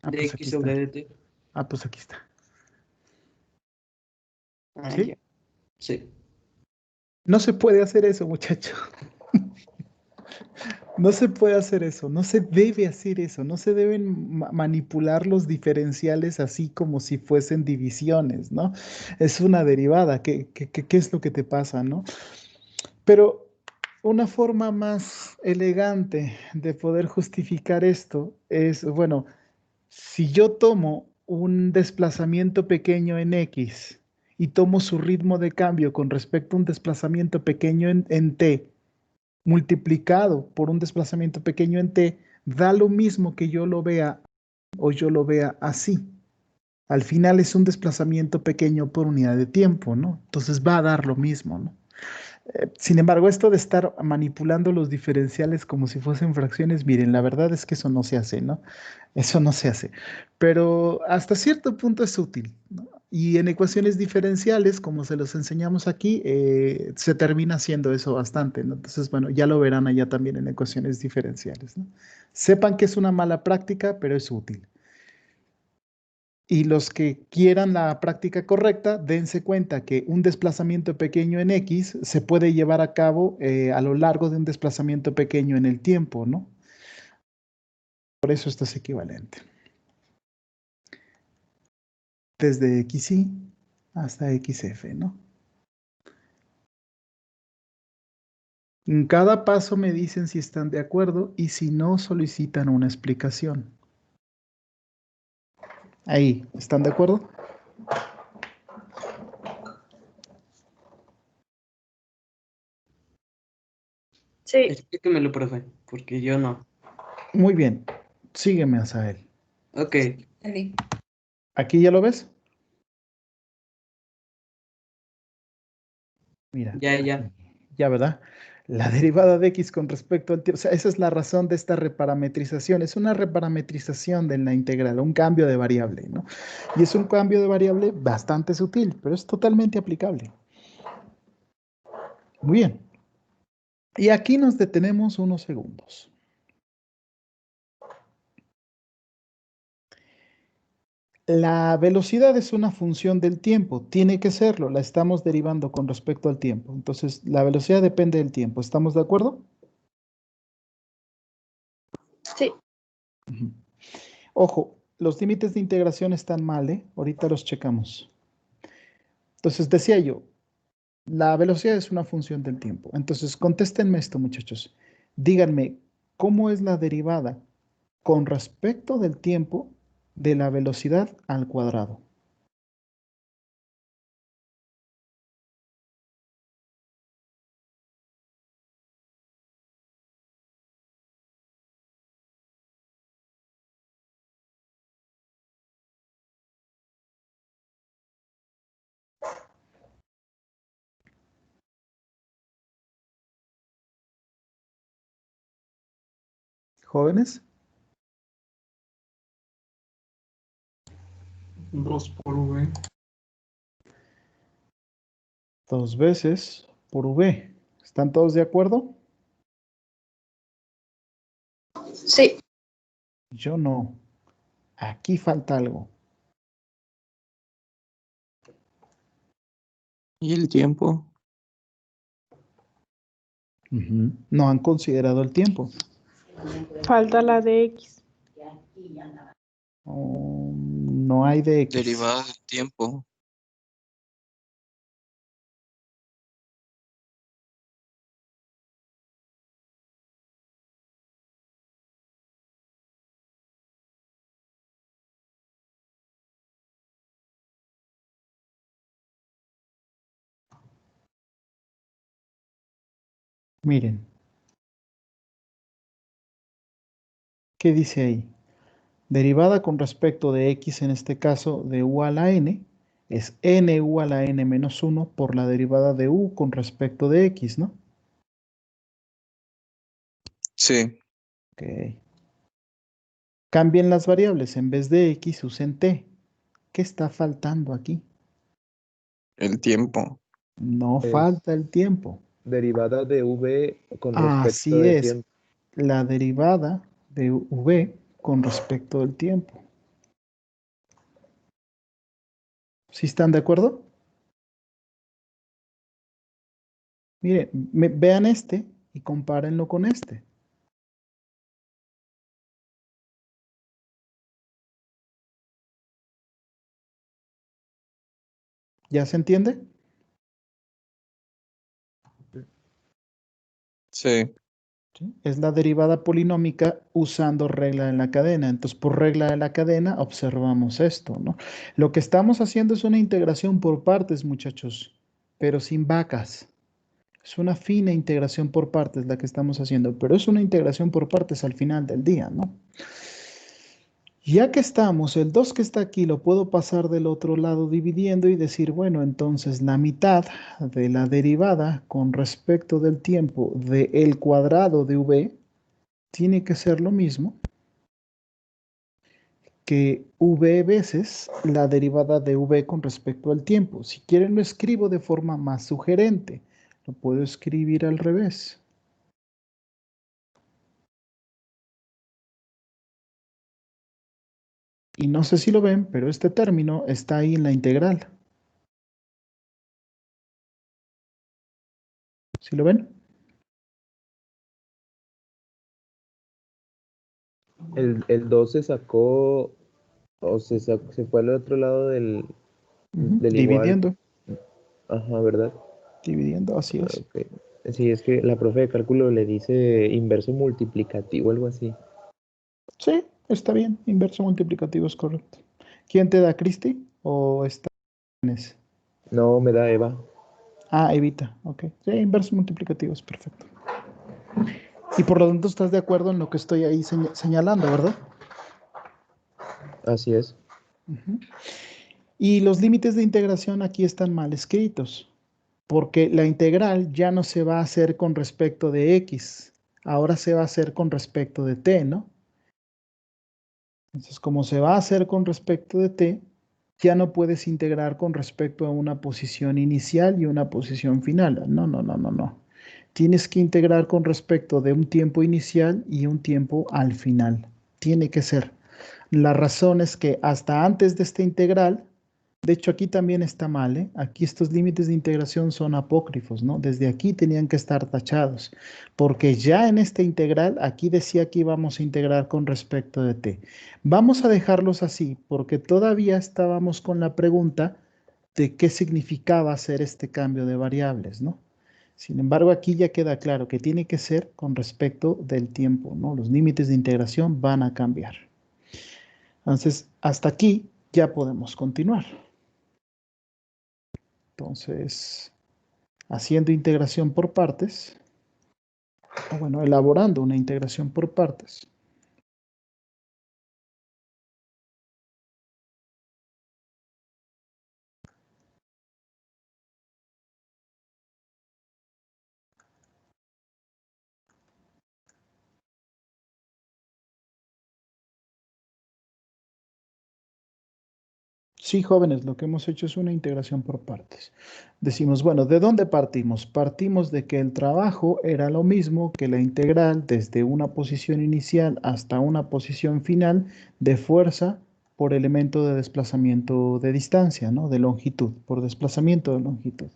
Ah, pues aquí DX está. sobre DT. Ah, pues aquí está. Ah, ¿Sí? ya. Sí. No se puede hacer eso, muchacho. No se puede hacer eso, no se debe hacer eso, no se deben manipular los diferenciales así como si fuesen divisiones, ¿no? Es una derivada, ¿qué es lo que te pasa, ¿no? Pero una forma más elegante de poder justificar esto es, bueno, si yo tomo un desplazamiento pequeño en X y tomo su ritmo de cambio con respecto a un desplazamiento pequeño en T, multiplicado por un desplazamiento pequeño en T, da lo mismo que yo lo vea o yo lo vea así. Al final es un desplazamiento pequeño por unidad de tiempo, ¿no? Entonces va a dar lo mismo, ¿no? Sin embargo, esto de estar manipulando los diferenciales como si fuesen fracciones, miren, la verdad es que eso no se hace, ¿no? Eso no se hace. Pero hasta cierto punto es útil, ¿no? Y en ecuaciones diferenciales, como se los enseñamos aquí, se termina haciendo eso bastante, ¿no? Entonces, bueno, ya lo verán allá también en ecuaciones diferenciales, ¿no? Sepan que es una mala práctica, pero es útil. Y los que quieran la práctica correcta, dense cuenta que un desplazamiento pequeño en X se puede llevar a cabo a lo largo de un desplazamiento pequeño en el tiempo, ¿no? Por eso esto es equivalente. Desde XY hasta XF, ¿no? En cada paso me dicen si están de acuerdo y si no, solicitan una explicación. Ahí, ¿están de acuerdo? Sí, Explíquemelo, profe, porque yo no. Muy bien. Sígueme, Asael. Ok, Entendí. ¿Aquí ya lo ves? Mira, ya. ya, ¿verdad? La derivada de x con respecto al tiempo, o sea, esa es la razón de esta reparametrización. Es una reparametrización de la integral, un cambio de variable, ¿no? Y es un cambio de variable bastante sutil, pero es totalmente aplicable. Muy bien. Y aquí nos detenemos unos segundos. La velocidad es una función del tiempo, tiene que serlo, la estamos derivando con respecto al tiempo. Entonces, la velocidad depende del tiempo, ¿estamos de acuerdo? sí. Ujú. Ojo, los límites de integración están mal, ¿eh? Ahorita los checamos. Entonces, decía yo, la velocidad es una función del tiempo. Entonces, contéstenme esto, muchachos. Díganme, ¿cómo es la derivada con respecto del tiempo de la velocidad al cuadrado? ¿Jóvenes? 2 por V. 2 veces por V. ¿Están todos de acuerdo? Sí, Yo no. Aquí falta algo. ¿Y el tiempo? Ujú. No han considerado el tiempo. falta la de X. No hay de X. Derivada del tiempo. Miren. ¿Qué dice ahí? Derivada con respecto de X, en este caso de U a la N, es N U a la N menos 1 por la derivada de U con respecto de X, ¿no? Sí, Ok. Cambien las variables. En vez de X, usen T. ¿Qué está faltando aquí? el tiempo. No Es falta el tiempo. derivada de v con respecto Así de es. tiempo. La derivada de V con respecto del tiempo. ¿Sí están de acuerdo? Miren, vean este y compárenlo con este. ¿Ya se entiende? Sí. ¿Sí? Es la derivada polinómica usando regla de la cadena. Entonces, por regla de la cadena, observamos esto, ¿no? Lo que estamos haciendo es una integración por partes, muchachos, pero sin vacas. Es una fina integración por partes la que estamos haciendo, pero es una integración por partes al final del día, ¿no? Ya que estamos, el 2 que está aquí lo puedo pasar del otro lado dividiendo y decir, bueno, entonces la mitad de la derivada con respecto del tiempo del cuadrado de v tiene que ser lo mismo que v veces la derivada de v con respecto al tiempo. Si quieren lo escribo de forma más sugerente. Lo puedo escribir al revés. Y no sé si lo ven, pero este término está ahí en la integral. ¿Sí lo ven? El 2 se sacó, o se fue al otro lado del igual. Dividiendo, Ajá, ¿verdad? dividiendo, así Ah, es. ok. Sí, es que la profe de cálculo le dice inverso multiplicativo, algo así. Sí, está bien. Inverso multiplicativo es correcto. ¿Quién te da, Cristi? ¿O está en ese? No, me da Eva. Ah, Evita. Ok. Sí, inverso multiplicativo es perfecto. Y por lo tanto estás de acuerdo en lo que estoy ahí señalando, ¿verdad? Así es. Ujú. Y los límites de integración aquí están mal escritos, porque la integral ya no se va a hacer con respecto de x, ahora se va a hacer con respecto de t, ¿no? Entonces, como se va a hacer con respecto de t, ya no puedes integrar con respecto a una posición inicial y una posición final. No, no, no, no, no. Tienes que integrar con respecto de un tiempo inicial y un tiempo al final. Tiene que ser. La razón es que hasta antes de esta integral, de hecho aquí también está mal, ¿eh? Aquí estos límites de integración son apócrifos, ¿no? Desde aquí tenían que estar tachados, porque ya en esta integral, aquí decía que íbamos a integrar con respecto de t. Vamos a dejarlos así, porque todavía estábamos con la pregunta de qué significaba hacer este cambio de variables, ¿no? Sin embargo, aquí ya queda claro que tiene que ser con respecto del tiempo, ¿no? Los límites de integración van a cambiar. Entonces, hasta aquí ya podemos continuar. Entonces, haciendo integración por partes, o bueno, elaborando una integración por partes. Sí, jóvenes, lo que hemos hecho es una integración por partes. Decimos, bueno, ¿de dónde partimos? Partimos de que el trabajo era lo mismo que la integral desde una posición inicial hasta una posición final de fuerza por elemento de desplazamiento de distancia, ¿no? De longitud, por desplazamiento de longitud.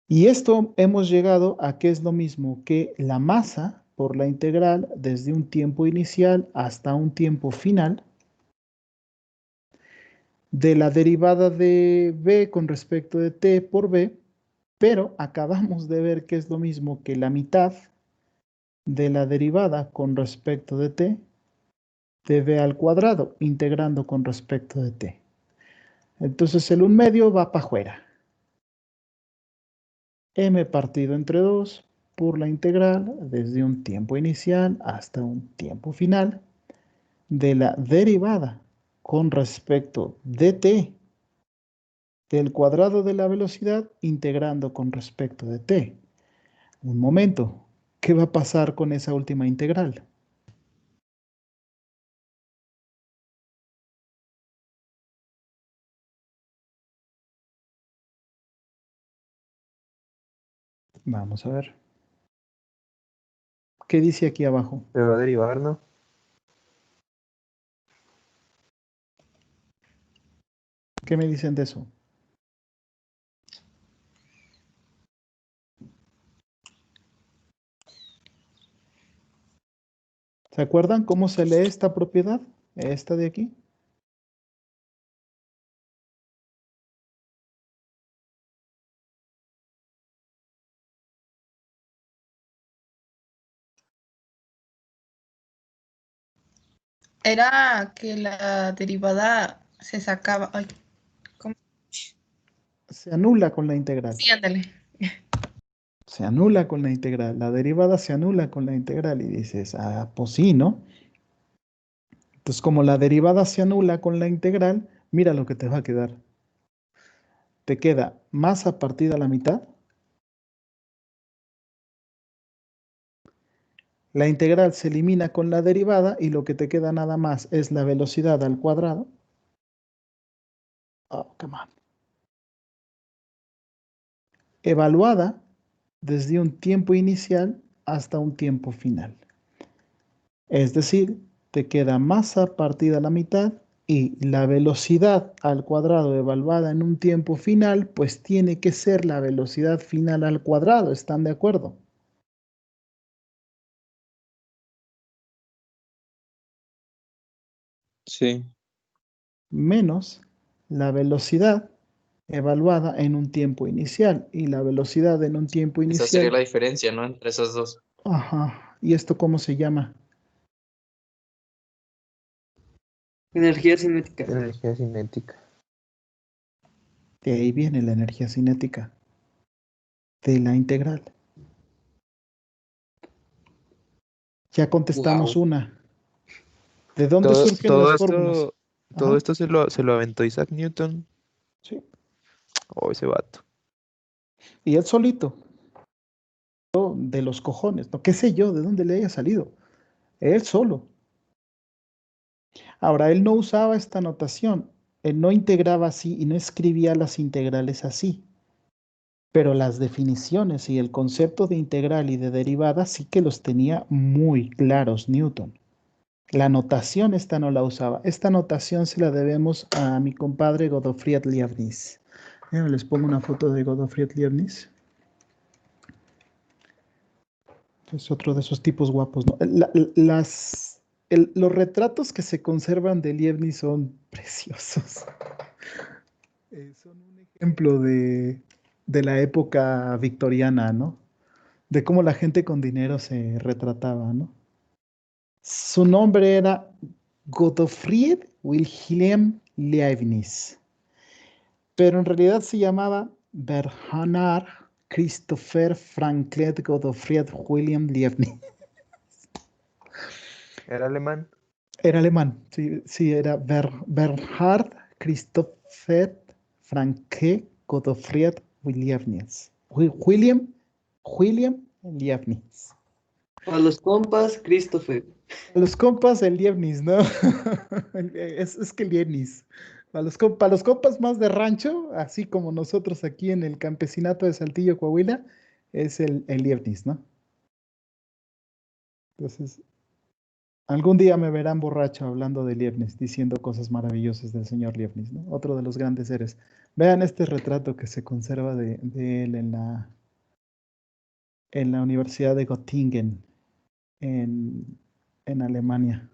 Y esto hemos llegado a que es lo mismo que la masa por la integral desde un tiempo inicial hasta un tiempo final de la derivada de b con respecto de t por b, pero acabamos de ver que es lo mismo que la mitad de la derivada con respecto de t de b al cuadrado, integrando con respecto de t. Entonces el 1/2 va para afuera. M partido entre 2 por la integral desde un tiempo inicial hasta un tiempo final de la derivada con respecto de t del cuadrado de la velocidad integrando con respecto de t. Un momento, ¿qué va a pasar con esa última integral? Vamos a ver. ¿Qué dice aquí abajo? Se va a derivar, ¿no? ¿Qué me dicen de eso? ¿Se acuerdan cómo se lee esta propiedad? Esta de aquí. Era que la derivada se sacaba. Ay, ¿cómo? Se anula con la integral. Sí, ándale. Se anula con la integral. La derivada se anula con la integral. Y dices, ah, pues sí, ¿no? Entonces, como la derivada se anula con la integral, mira lo que te va a quedar. Te queda masa partida a la mitad. La integral se elimina con la derivada y lo que te queda nada más es la velocidad al cuadrado. Oh, come on. Evaluada desde un tiempo inicial hasta un tiempo final. Es decir, te queda masa partida a la mitad y la velocidad al cuadrado evaluada en un tiempo final, pues tiene que ser la velocidad final al cuadrado. ¿Están de acuerdo? Sí. Menos la velocidad evaluada en un tiempo inicial. Y la velocidad en un tiempo Esa sería inicial, la diferencia, ¿no? Entre esas dos. ajá. ¿Y esto cómo se llama? Energía cinética. Energía cinética. De ahí viene la energía cinética, de la integral. Ya contestamos Wow. una. ¿De dónde Todo, surgen todo las fórmulas? esto, todo Ajá, esto se lo aventó Isaac Newton. sí. Oh, ese vato. Y él solito, de los cojones, ¿no? ¿Qué sé yo de dónde le haya salido? Él solo. Ahora, él no usaba esta notación. Él no integraba así y no escribía las integrales así. Pero las definiciones y el concepto de integral y de derivada sí que los tenía muy claros Newton. La notación esta no la usaba. Esta notación se la debemos a mi compadre Godofredo Leibniz. Les pongo una foto de Godofredo Leibniz. Es otro de esos tipos guapos, ¿no? Los retratos que se conservan de Leibniz son preciosos. Son un ejemplo de la época victoriana, ¿no? De cómo la gente con dinero se retrataba, ¿no? Su nombre era Gottfried Wilhelm Leibniz, pero en realidad se llamaba Bernhard Christopher Franklin Gottfried Wilhelm Leibniz. ¿Era alemán? Era alemán, sí, sí, era Bernhard Christopher Franke Gottfried Leibniz. William Leibniz. A los compas, Christopher. A los compas el Leibniz, ¿no? Es que Leibniz. Para los compas más de rancho, así como nosotros aquí en el campesinato de Saltillo, Coahuila, es el Leibniz, ¿no? Entonces, algún día me verán borracho hablando de Leibniz, diciendo cosas maravillosas del señor Leibniz, ¿no? Otro de los grandes seres. Vean este retrato que se conserva de él en la Universidad de Göttingen, en Alemania.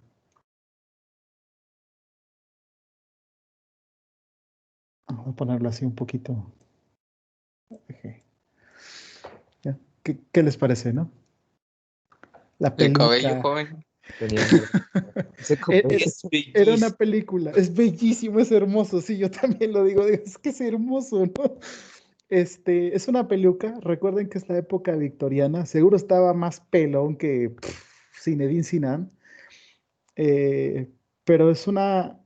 Voy a ponerlo así un poquito. ¿Ya? ¿Qué les parece, no? La El cabello, peluca. joven. Tenía ese Era, Es era una bellísimo. película. Es bellísimo, es hermoso. Sí, yo también lo digo. Es que es hermoso, ¿no? Es una peluca. Recuerden que es la época victoriana. Seguro estaba más pelón que Zinedine Zidane. Eh, pero es una.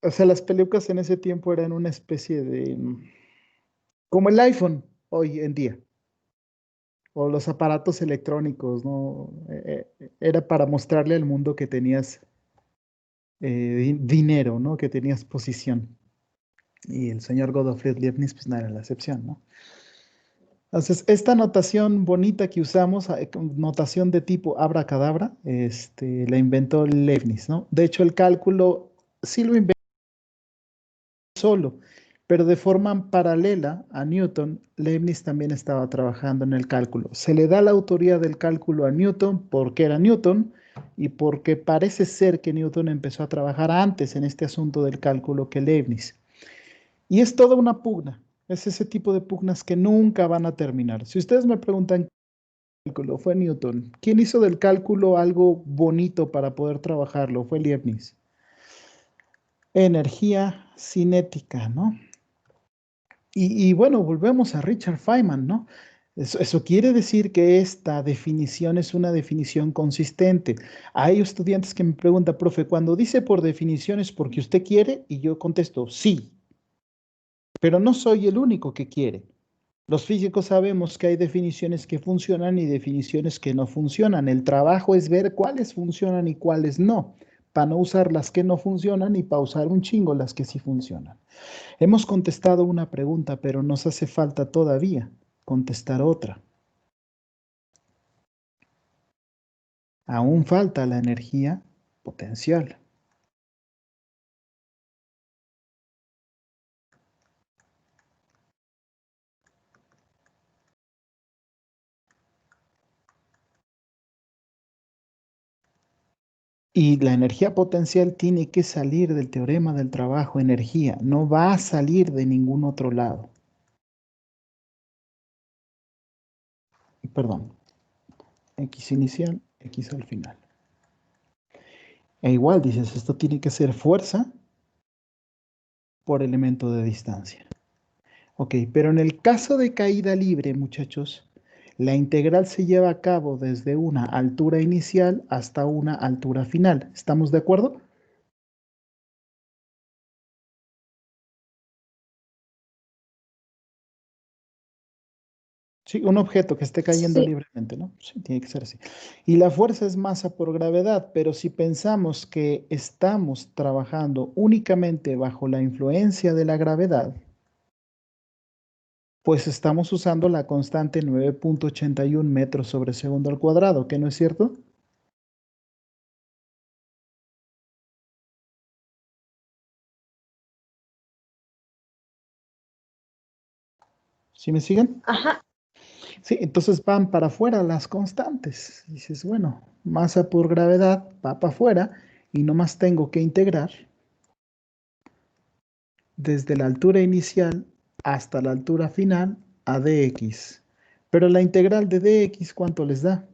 O sea, las pelucas en ese tiempo eran una especie de. Como el iPhone hoy en día. O los aparatos electrónicos, ¿no? Era para mostrarle al mundo que tenías dinero, ¿no? Que tenías posición. Y el señor Godofredo Leibniz, pues no era la excepción, ¿no? Entonces, esta notación bonita que usamos, notación de tipo abracadabra, la inventó Leibniz, ¿no? De hecho, el cálculo sí lo inventó solo, pero de forma paralela a Newton, Leibniz también estaba trabajando en el cálculo. Se le da la autoría del cálculo a Newton porque era Newton y porque parece ser que Newton empezó a trabajar antes en este asunto del cálculo que Leibniz. Y es toda una pugna. Es ese tipo de pugnas que nunca van a terminar. Si ustedes me preguntan, ¿qué cálculo fue Newton? ¿Quién hizo del cálculo algo bonito para poder trabajarlo? Fue Leibniz. energía cinética, ¿no? Y bueno, volvemos a Richard Feynman, ¿no? Eso quiere decir que esta definición es una definición consistente. Hay estudiantes que me preguntan, profe, cuando dice por definición es porque usted quiere, y yo contesto, sí, pero no soy el único que quiere. Los físicos sabemos que hay definiciones que funcionan y definiciones que no funcionan. El trabajo es ver cuáles funcionan y cuáles no, para no usar las que no funcionan y para usar un chingo las que sí funcionan. Hemos contestado una pregunta, pero nos hace falta todavía contestar otra. Aún falta la energía potencial. Y la energía potencial tiene que salir del teorema del trabajo energía, no va a salir de ningún otro lado. Perdón, X inicial, X al final. E igual dices, esto tiene que ser fuerza por elemento de distancia. Ok, pero en el caso de caída libre, muchachos, la integral se lleva a cabo desde una altura inicial hasta una altura final. ¿Estamos de acuerdo? Sí, un objeto que esté cayendo Sí. libremente, ¿no? Sí, tiene que ser así. Y la fuerza es masa por gravedad, pero si pensamos que estamos trabajando únicamente bajo la influencia de la gravedad, pues estamos usando la constante 9.81 metros sobre segundo al cuadrado, ¿qué no es cierto? ¿Sí me siguen? Ajá. Sí, entonces van para afuera las constantes. Dices, bueno, masa por gravedad va para afuera y nomás tengo que integrar desde la altura inicial hasta la altura final a dx. Pero la integral de dx, ¿cuánto les da?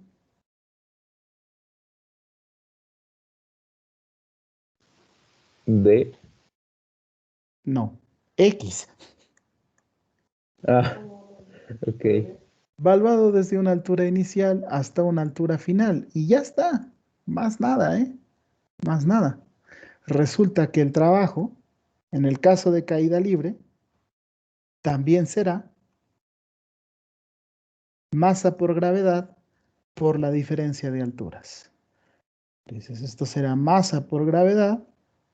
D. No, x. Ah, ok. Valuado desde una altura inicial hasta una altura final. Y ya está. Más nada, ¿eh? Más nada. Resulta que el trabajo, en el caso de caída libre, también será masa por gravedad por la diferencia de alturas. Entonces, esto será masa por gravedad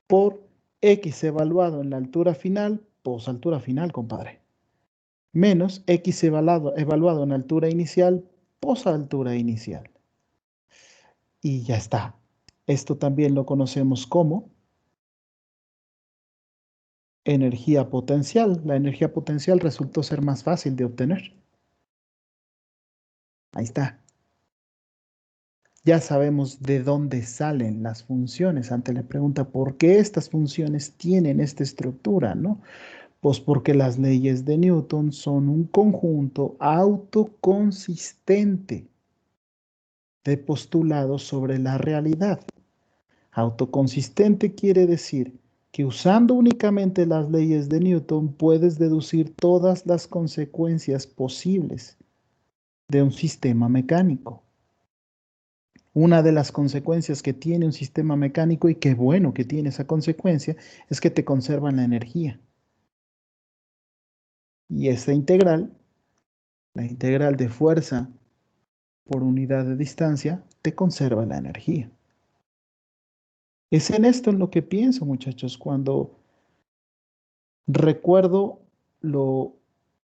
por x evaluado en la altura final, pues altura final, compadre, menos x evaluado en altura inicial, pues altura inicial. Y ya está. Esto también lo conocemos como energía potencial. La energía potencial resultó ser más fácil de obtener. Ahí está. Ya sabemos de dónde salen las funciones ante la pregunta ¿por qué estas funciones tienen esta estructura, no? Pues porque las leyes de Newton son un conjunto autoconsistente de postulados sobre la realidad. Autoconsistente quiere decir que usando únicamente las leyes de Newton puedes deducir todas las consecuencias posibles de un sistema mecánico. Una de las consecuencias que tiene un sistema mecánico, y qué bueno que tiene esa consecuencia, es que te conservan la energía. Y esta integral, la integral de fuerza por unidad de distancia, te conserva la energía. Es en esto en lo que pienso, muchachos, cuando recuerdo lo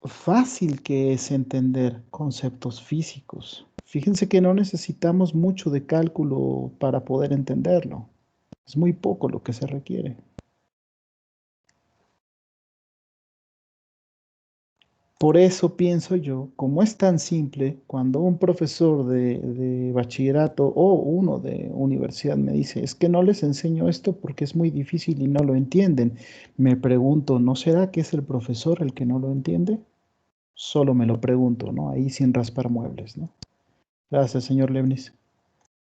fácil que es entender conceptos físicos. Fíjense que no necesitamos mucho de cálculo para poder entenderlo. Es muy poco lo que se requiere. Por eso pienso yo, como es tan simple, cuando un profesor de bachillerato o uno de universidad me dice, es que no les enseño esto porque es muy difícil y no lo entienden, me pregunto, ¿no será que es el profesor el que no lo entiende? Solo me lo pregunto, ¿no? Ahí sin raspar muebles, ¿no? Gracias, señor Leibniz.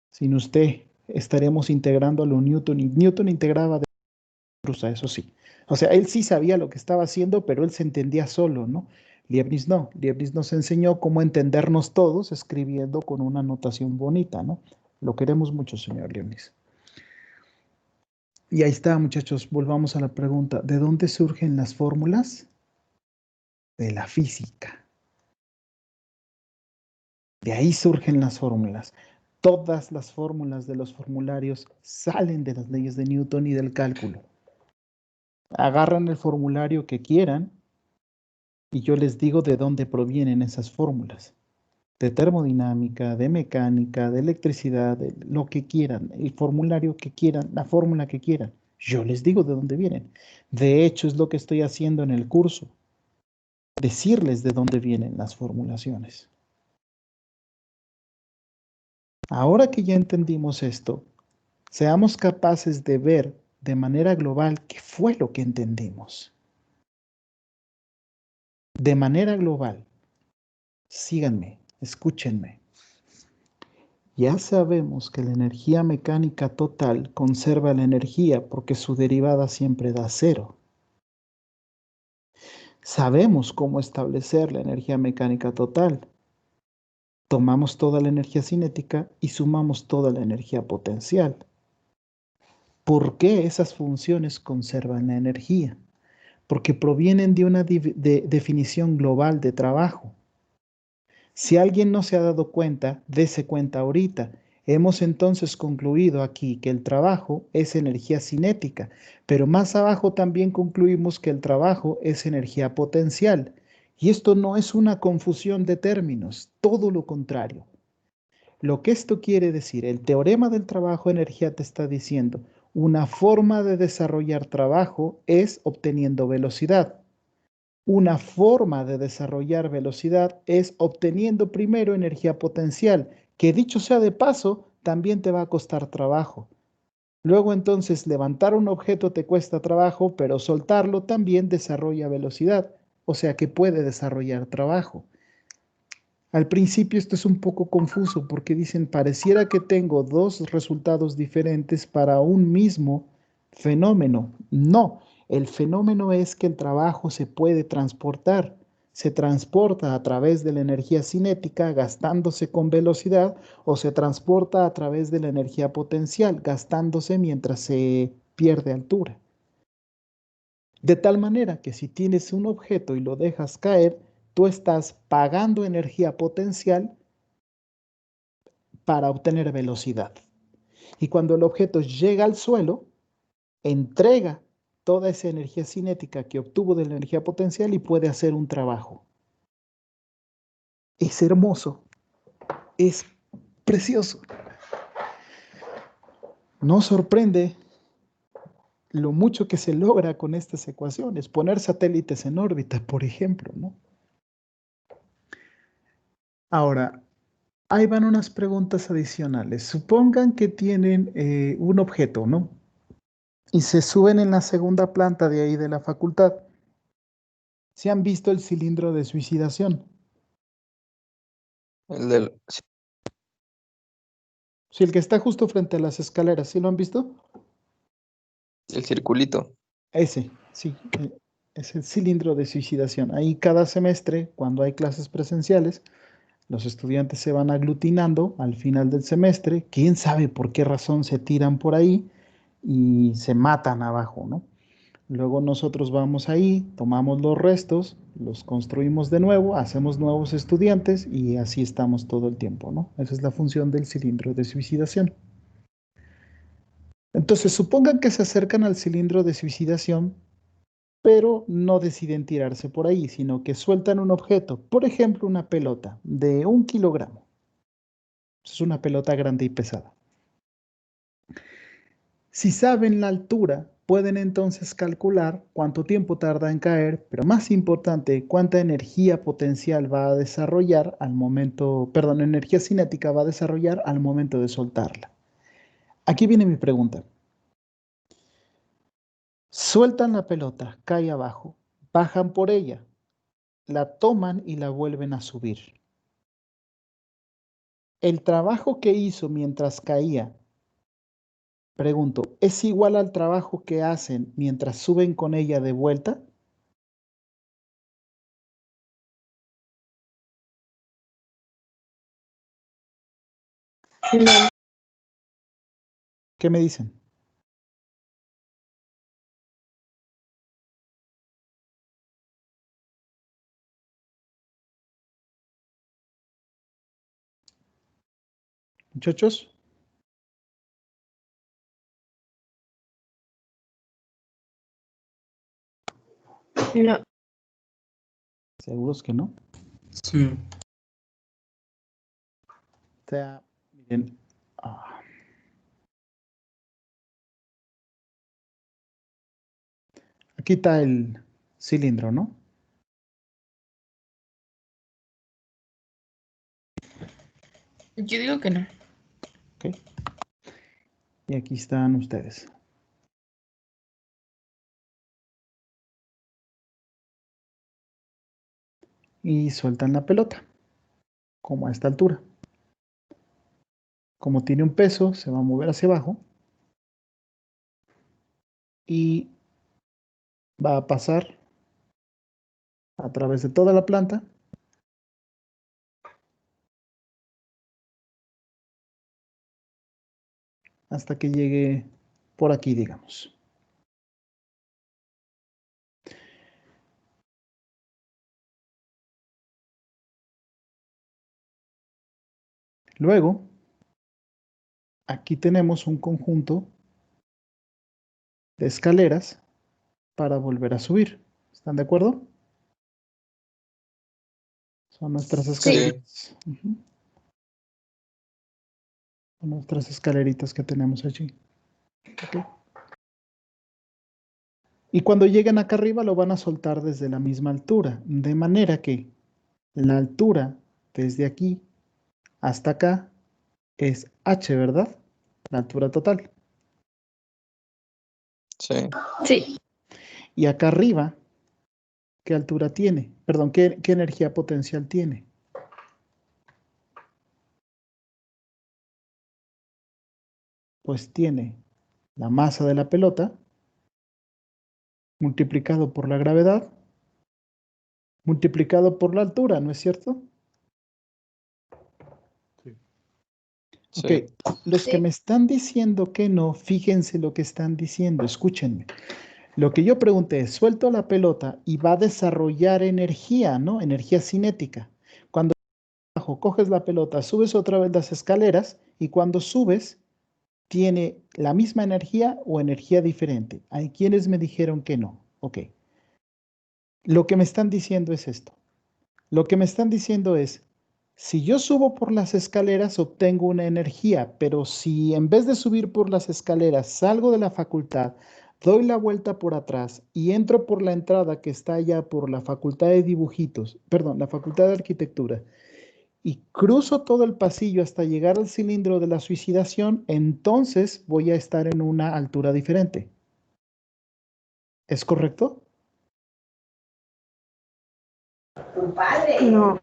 Sin usted estaríamos integrando a lo Newton y Newton integraba cruza, eso sí. O sea, él sí sabía lo que estaba haciendo, pero él se entendía solo, ¿no? Leibniz no. Leibniz nos enseñó cómo entendernos todos escribiendo con una notación bonita, ¿no? Lo queremos mucho, señor Leibniz. Y ahí está, muchachos. Volvamos a la pregunta. ¿De dónde surgen las fórmulas? De la física. De ahí surgen las fórmulas. Todas las fórmulas de los formularios salen de las leyes de Newton y del cálculo. Agarran el formulario que quieran y yo les digo de dónde provienen esas fórmulas. De termodinámica, de mecánica, de electricidad, de lo que quieran, el formulario que quieran, la fórmula que quieran. Yo les digo de dónde vienen. De hecho, es lo que estoy haciendo en el curso. Decirles de dónde vienen las formulaciones. Ahora que ya entendimos esto, seamos capaces de ver de manera global qué fue lo que entendimos. De manera global. Síganme, escúchenme. Ya sabemos que la energía mecánica total conserva la energía porque su derivada siempre da cero. Sabemos cómo establecer la energía mecánica total. Tomamos toda la energía cinética y sumamos toda la energía potencial. ¿Por qué esas funciones conservan la energía? Porque provienen de una definición global de trabajo. Si alguien no se ha dado cuenta, dése cuenta ahorita. Hemos entonces concluido aquí que el trabajo es energía cinética, pero más abajo también concluimos que el trabajo es energía potencial. Y esto no es una confusión de términos, todo lo contrario. Lo que esto quiere decir, el teorema del trabajo-energía te está diciendo, una forma de desarrollar trabajo es obteniendo velocidad. Una forma de desarrollar velocidad es obteniendo primero energía potencial, que dicho sea de paso, también te va a costar trabajo. Luego entonces levantar un objeto te cuesta trabajo, pero soltarlo también desarrolla velocidad, o sea que puede desarrollar trabajo. Al principio esto es un poco confuso porque dicen, pareciera que tengo dos resultados diferentes para un mismo fenómeno. No, el fenómeno es que el trabajo se puede transportar. Se transporta a través de la energía cinética gastándose con velocidad o se transporta a través de la energía potencial gastándose mientras se pierde altura. De tal manera que si tienes un objeto y lo dejas caer, tú estás pagando energía potencial para obtener velocidad. Y cuando el objeto llega al suelo, entrega toda esa energía cinética que obtuvo de la energía potencial y puede hacer un trabajo. Es hermoso, es precioso. No sorprende lo mucho que se logra con estas ecuaciones, poner satélites en órbita, por ejemplo, ¿no? Ahora, ahí van unas preguntas adicionales. Supongan que tienen un objeto, ¿no? Y se suben en la segunda planta de ahí de la facultad. ¿Se han visto el cilindro de suicidación? El del, Sí, el que está justo frente a las escaleras, ¿sí lo han visto? el circulito. Ese, sí, es el cilindro de suicidación. Ahí cada semestre, cuando hay clases presenciales, los estudiantes se van aglutinando al final del semestre. Quién sabe por qué razón se tiran por ahí y se matan abajo, ¿no? Luego nosotros vamos ahí, tomamos los restos, los construimos de nuevo, hacemos nuevos estudiantes y así estamos todo el tiempo, ¿no? Esa es la función del cilindro de suicidación. Entonces, supongan que se acercan al cilindro de suicidación, pero no deciden tirarse por ahí, sino que sueltan un objeto, por ejemplo, una pelota de 1 kilogramo. Es una pelota grande y pesada. Si saben la altura, pueden entonces calcular cuánto tiempo tarda en caer, pero más importante, cuánta energía potencial va a desarrollar al momento, perdón, energía cinética va a desarrollar al momento de soltarla. Aquí viene mi pregunta. Sueltan la pelota, cae abajo, bajan por ella, la toman y la vuelven a subir. El trabajo que hizo mientras caía, Pregunto, ¿es igual al trabajo que hacen mientras suben con ella de vuelta? No, ¿Qué me dicen? Muchachos, no. ¿seguros que no? Sí. O sea, miren, ah, aquí está el cilindro, ¿no? Yo digo que no. Ok. Y aquí están ustedes. Y sueltan la pelota, como a esta altura. Como tiene un peso, se va a mover hacia abajo y va a pasar a través de toda la planta hasta que llegue por aquí, digamos. Luego, aquí tenemos un conjunto de escaleras para volver a subir. ¿Están de acuerdo? Son nuestras Sí. escaleritas. Ujú. Son nuestras escaleritas que tenemos allí. Ok. Y cuando lleguen acá arriba lo van a soltar desde la misma altura, de manera que la altura desde aquí hasta acá es h, ¿verdad? La altura total. Sí. Sí, Y acá arriba, ¿qué altura tiene? Perdón, ¿qué energía potencial tiene? Pues tiene la masa de la pelota multiplicado por la gravedad multiplicado por la altura, ¿no es cierto? Sí. Ok, Sí. los que me están diciendo que no, fíjense lo que están diciendo, escúchenme. Lo que yo pregunté es, suelto la pelota y va a desarrollar energía, ¿no? Energía cinética. Cuando abajo coges la pelota, subes otra vez las escaleras y cuando subes, tiene la misma energía o energía diferente. Hay quienes me dijeron que no. Ok. Lo que me están diciendo es esto. Lo que me están diciendo es, si yo subo por las escaleras, obtengo una energía, pero si en vez de subir por las escaleras, salgo de la facultad, doy la vuelta por atrás y entro por la entrada que está allá por la facultad de dibujitos, perdón, la facultad de arquitectura, y cruzo todo el pasillo hasta llegar al cilindro de la suicidación, entonces voy a estar en una altura diferente. ¿Es correcto? no.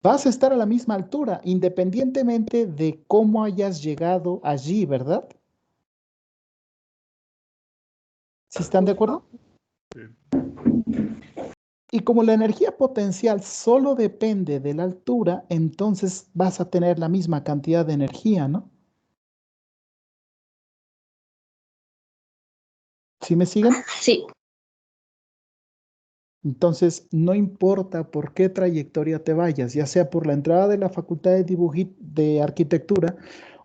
Vas a estar a la misma altura, independientemente de cómo hayas llegado allí, ¿verdad? ¿Sí están de acuerdo? Y como la energía potencial solo depende de la altura, entonces vas a tener la misma cantidad de energía, ¿no? ¿Sí me siguen? Sí, Entonces, no importa por qué trayectoria te vayas, ya sea por la entrada de la facultad de arquitectura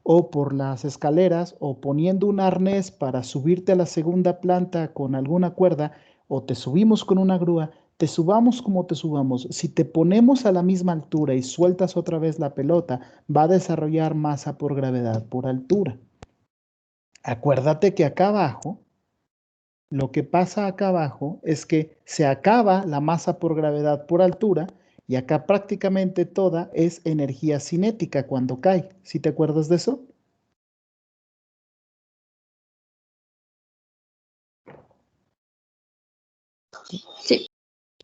o por las escaleras o poniendo un arnés para subirte a la segunda planta con alguna cuerda o te subimos con una grúa, te subamos como te subamos. Si te ponemos a la misma altura y sueltas otra vez la pelota, va a desarrollar masa por gravedad, por altura. Acuérdate que acá abajo lo que pasa acá abajo es que se acaba la masa por gravedad por altura y acá prácticamente toda es energía cinética cuando cae. ¿Sí te acuerdas de eso? sí.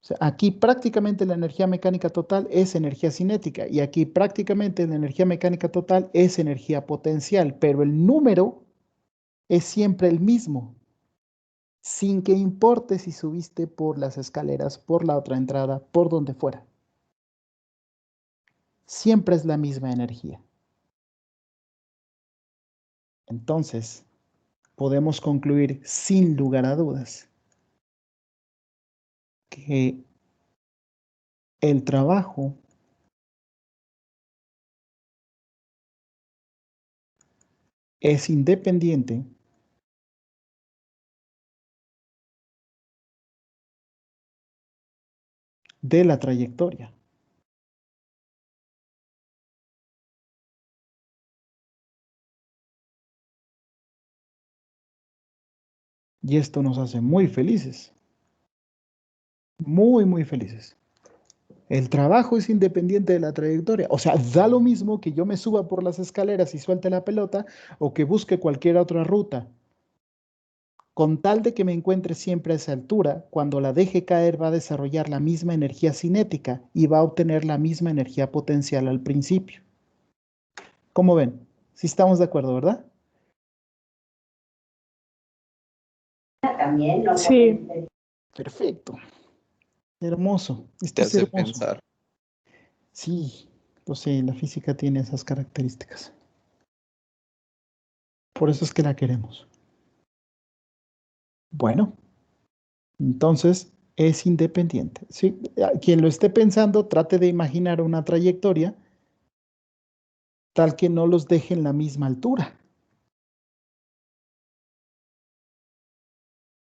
O sea, aquí prácticamente la energía mecánica total es energía cinética y aquí prácticamente la energía mecánica total es energía potencial, pero el número es siempre el mismo, sin que importe si subiste por las escaleras, por la otra entrada, por donde fuera. Siempre es la misma energía. Entonces, podemos concluir sin lugar a dudas que el trabajo es independiente de la trayectoria. Y esto nos hace muy felices. Muy, muy felices. El trabajo es independiente de la trayectoria. O sea, da lo mismo que yo me suba por las escaleras y suelte la pelota o que busque cualquier otra ruta. Con tal de que me encuentre siempre a esa altura, cuando la deje caer va a desarrollar la misma energía cinética y va a obtener la misma energía potencial al principio. ¿Cómo ven? Sí estamos de acuerdo, ¿verdad? Sí, Perfecto. Hermoso. Esto Te es hace hermoso. pensar. Sí, lo sé, la física tiene esas características. Por eso es que la queremos. Bueno, entonces es independiente. ¿Sí? Quien lo esté pensando, trate de imaginar una trayectoria tal que no los deje en la misma altura.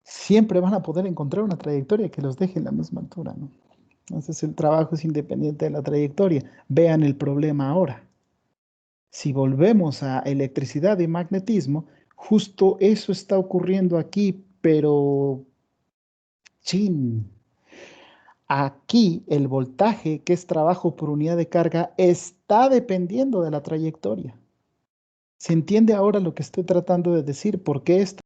Siempre van a poder encontrar una trayectoria que los deje en la misma altura, ¿no? Entonces el trabajo es independiente de la trayectoria. Vean el problema ahora. Si volvemos a electricidad y magnetismo, justo eso está ocurriendo aquí, pero chin. Aquí el voltaje, que es trabajo por unidad de carga, está dependiendo de la trayectoria. ¿Se entiende ahora lo que estoy tratando de decir? ¿Por qué esto?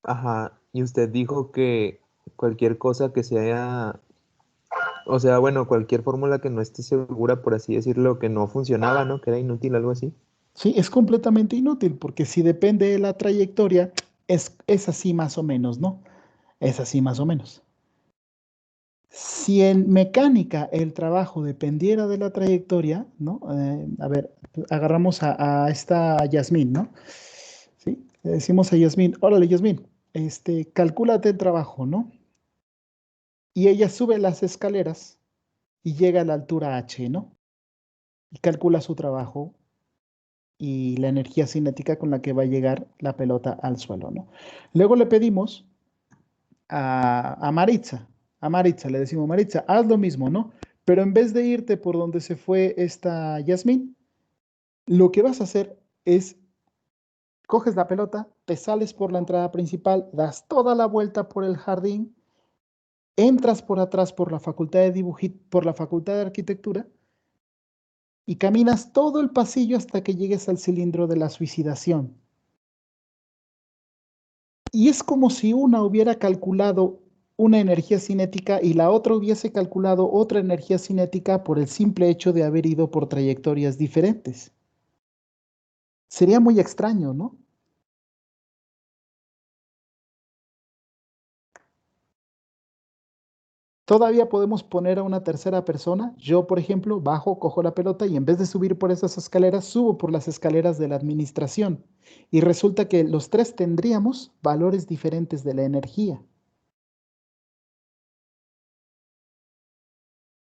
Ajá, y usted dijo que cualquier cosa que se haya, o sea, bueno, cualquier fórmula que no esté segura, por así decirlo, que no funcionaba, ¿no? Que era inútil, algo así. Sí, es completamente inútil, porque si depende de la trayectoria, es así más o menos, ¿no? Es así más o menos. Si en mecánica el trabajo dependiera de la trayectoria, ¿no? A ver, agarramos a esta Yasmín, ¿no? ¿Sí? Le decimos a Yasmín, órale Yasmín, calcúlate el trabajo, ¿no? Y ella sube las escaleras y llega a la altura H, ¿no? Y calcula su trabajo y la energía cinética con la que va a llegar la pelota al suelo, ¿no? Luego le pedimos a Maritza. A Maritza le decimos, Maritza, haz lo mismo, ¿no? Pero en vez de irte por donde se fue esta Yasmín, lo que vas a hacer es, coges la pelota, te sales por la entrada principal, das toda la vuelta por el jardín, entras por atrás por la facultad de por la facultad de arquitectura y caminas todo el pasillo hasta que llegues al cilindro de la suicidación. Y es como si una hubiera calculado una energía cinética y la otra hubiese calculado otra energía cinética por el simple hecho de haber ido por trayectorias diferentes. Sería muy extraño, ¿no? Todavía podemos poner a una tercera persona. Yo, por ejemplo, bajo, cojo la pelota y en vez de subir por esas escaleras, subo por las escaleras de la administración. Y resulta que los tres tendríamos valores diferentes de la energía.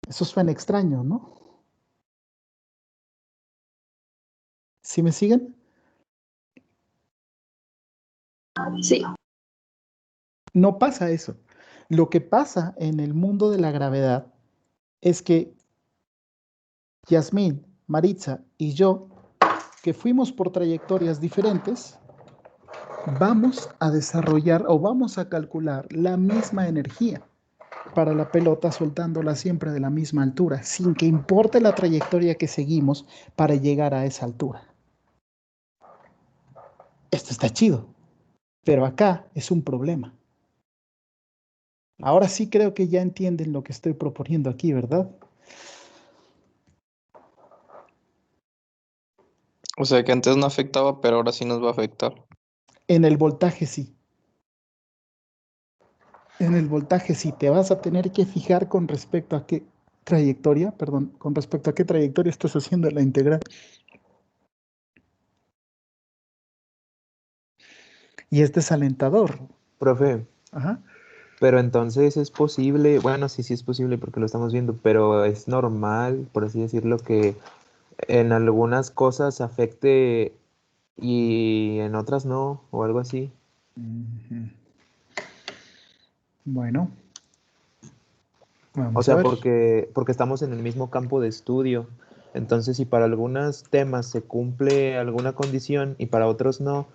Eso suena extraño, ¿no? ¿Sí me siguen? Sí. No pasa eso. Lo que pasa en el mundo de la gravedad es que Yasmín, Maritza y yo, que fuimos por trayectorias diferentes, vamos a desarrollar o vamos a calcular la misma energía para la pelota soltándola siempre de la misma altura, sin que importe la trayectoria que seguimos para llegar a esa altura. Esto está chido, pero acá es un problema. Ahora sí creo que ya entienden lo que estoy proponiendo aquí, ¿verdad? O sea que antes no afectaba, pero ahora sí nos va a afectar. En el voltaje sí. En el voltaje sí. Te vas a tener que fijar con respecto a qué trayectoria, perdón, con respecto a qué trayectoria estás haciendo la integral. Y es desalentador. Profe, Ajá. pero entonces es posible, bueno, sí, sí es posible porque lo estamos viendo, pero es normal, por así decirlo, que en algunas cosas afecte y en otras no, o algo así. Ujú. Bueno, O vamos a sea, ver. porque estamos en el mismo campo de estudio. Entonces, si para algunos temas se cumple alguna condición y para otros no,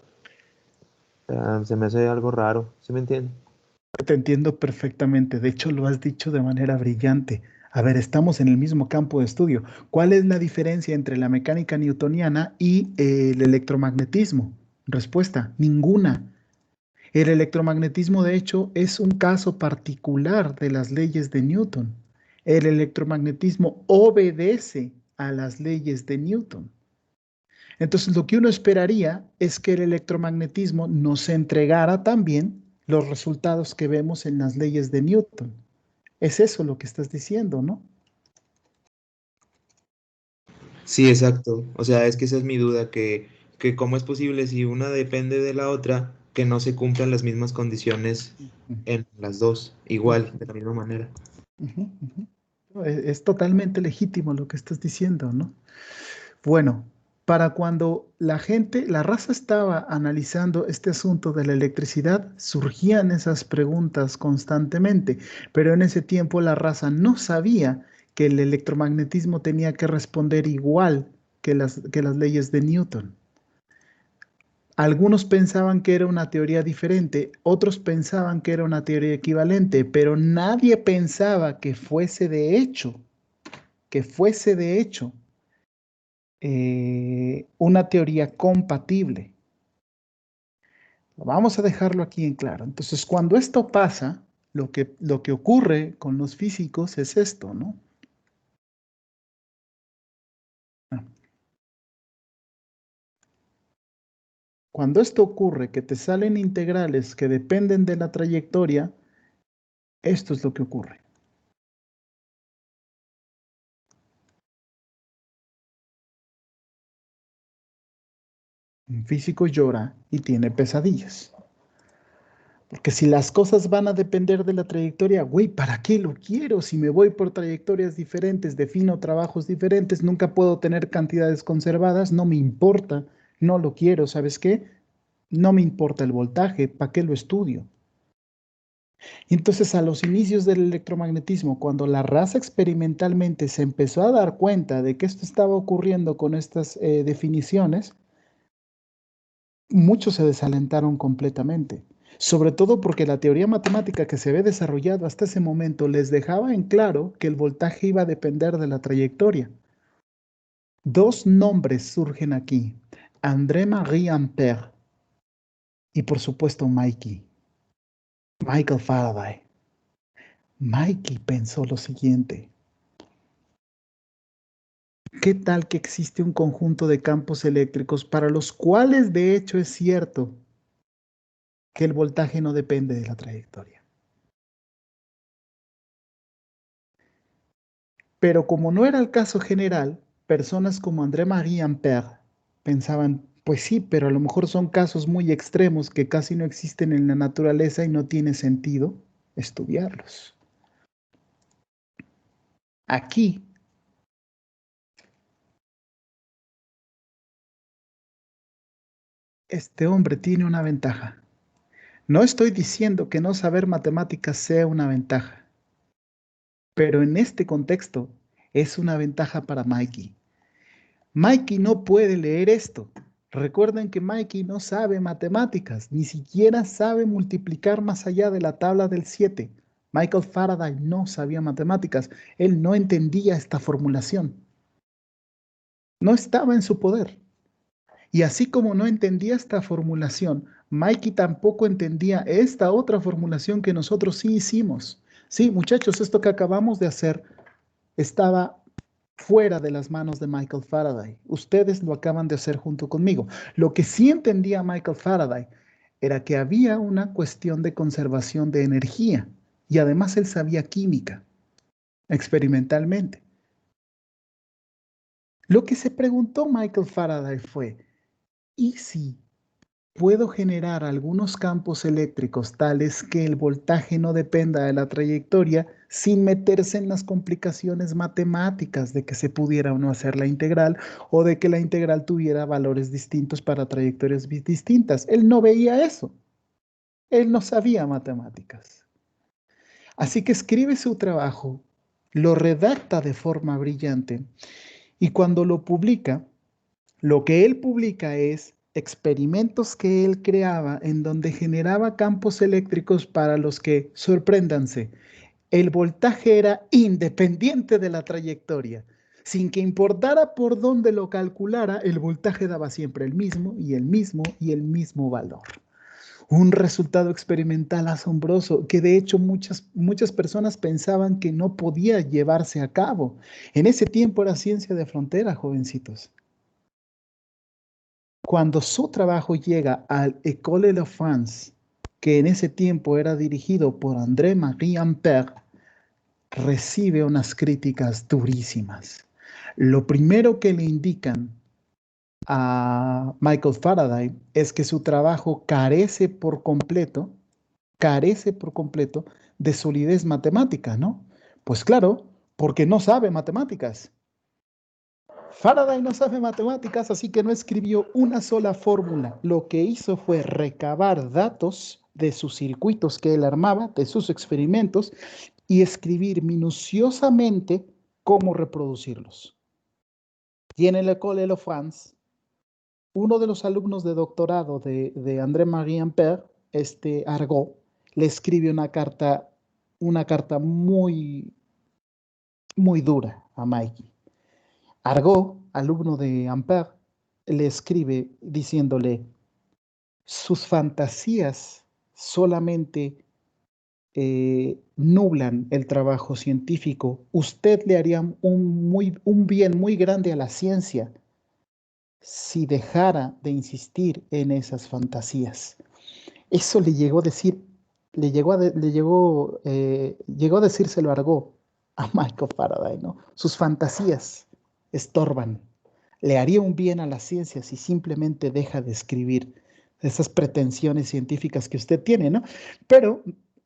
se me hace algo raro, ¿sí me entienden? Te entiendo perfectamente. De hecho, lo has dicho de manera brillante. A ver, estamos en el mismo campo de estudio. ¿Cuál es la diferencia entre la mecánica newtoniana y el electromagnetismo? Respuesta, ninguna. El electromagnetismo, de hecho, es un caso particular de las leyes de Newton. El electromagnetismo obedece a las leyes de Newton. Entonces, lo que uno esperaría es que el electromagnetismo nos entregara también los resultados que vemos en las leyes de Newton. Es eso lo que estás diciendo, ¿no? Sí, exacto. O sea, es que esa es mi duda, que cómo es posible si una depende de la otra, que no se cumplan las mismas condiciones en las dos, igual, de la misma manera. Ujú, ujú. Es totalmente legítimo lo que estás diciendo, ¿no? Bueno, para cuando la gente, la raza estaba analizando este asunto de la electricidad, surgían esas preguntas constantemente, pero en ese tiempo la raza no sabía que el electromagnetismo tenía que responder igual que las leyes de Newton. Algunos pensaban que era una teoría diferente, otros pensaban que era una teoría equivalente, pero nadie pensaba que fuese de hecho una teoría compatible. Vamos a dejarlo aquí en claro. Entonces, cuando esto pasa, lo que ocurre con los físicos es esto, ¿no? Ah, cuando esto ocurre, que te salen integrales que dependen de la trayectoria, esto es lo que ocurre. Un físico llora y tiene pesadillas. Porque si las cosas van a depender de la trayectoria, güey, ¿para qué lo quiero? Si me voy por trayectorias diferentes, defino trabajos diferentes, nunca puedo tener cantidades conservadas, no me importa, no lo quiero, ¿sabes qué? No me importa el voltaje, ¿para qué lo estudio? Y entonces a los inicios del electromagnetismo, cuando la raza experimentalmente se empezó a dar cuenta de que esto estaba ocurriendo con estas definiciones, muchos se desalentaron completamente, sobre todo porque la teoría matemática que se había desarrollado hasta ese momento les dejaba en claro que el voltaje iba a depender de la trayectoria. Dos nombres surgen aquí, André-Marie Ampère y por supuesto Michael Faraday. Mikey pensó lo siguiente: ¿qué tal que existe un conjunto de campos eléctricos para los cuales de hecho es cierto que el voltaje no depende de la trayectoria? Pero como no era el caso general, personas como André-Marie Ampère pensaban, pues sí, pero a lo mejor son casos muy extremos que casi no existen en la naturaleza y no tiene sentido estudiarlos. Aquí, este hombre tiene una ventaja. No estoy diciendo que no saber matemáticas sea una ventaja, pero en este contexto es una ventaja para Mikey. Mikey no puede leer esto. Recuerden que Mikey no sabe matemáticas, ni siquiera sabe multiplicar más allá de la tabla del 7. Michael Faraday no sabía matemáticas, él no entendía esta formulación. No estaba en su poder. Y así como no entendía esta formulación, Mikey tampoco entendía esta otra formulación que nosotros sí hicimos. Sí, muchachos, esto que acabamos de hacer estaba fuera de las manos de Michael Faraday. Ustedes lo acaban de hacer junto conmigo. Lo que sí entendía Michael Faraday era que había una cuestión de conservación de energía y además él sabía química experimentalmente. Lo que se preguntó Michael Faraday fue, ¿y si puedo generar algunos campos eléctricos tales que el voltaje no dependa de la trayectoria sin meterse en las complicaciones matemáticas de que se pudiera o no hacer la integral o de que la integral tuviera valores distintos para trayectorias distintas? Él no veía eso. Él no sabía matemáticas. Así que escribe su trabajo, lo redacta de forma brillante y cuando lo publica, lo que él publica es experimentos que él creaba en donde generaba campos eléctricos para los que, sorpréndanse, el voltaje era independiente de la trayectoria. Sin que importara por dónde lo calculara, el voltaje daba siempre el mismo y el mismo y el mismo valor. Un resultado experimental asombroso que de hecho muchas personas pensaban que no podía llevarse a cabo. En ese tiempo era ciencia de frontera, jovencitos. Cuando su trabajo llega al École de France, que en ese tiempo era dirigido por André-Marie Ampère, recibe unas críticas durísimas. Lo primero que le indican a Michael Faraday es que su trabajo carece por completo de solidez matemática, ¿no? Pues claro, porque no sabe matemáticas. Faraday no sabe matemáticas, así que no escribió una sola fórmula. Lo que hizo fue recabar datos de sus circuitos que él armaba, de sus experimentos, y escribir minuciosamente cómo reproducirlos. Y en el École de France, uno de los alumnos de doctorado de André-Marie Ampère, Argot, le escribe una carta muy, muy dura a Mikey. Argot, alumno de Ampère, le escribe diciéndole, sus fantasías solamente nublan el trabajo científico. Usted le haría un bien muy grande a la ciencia si dejara de insistir en esas fantasías. Eso le llegó a decir, llegó a decírselo Argot a Michael Faraday, ¿no? Sus fantasías estorban. Le haría un bien a la ciencia si simplemente deja de escribir esas pretensiones científicas que usted tiene, ¿no? Pero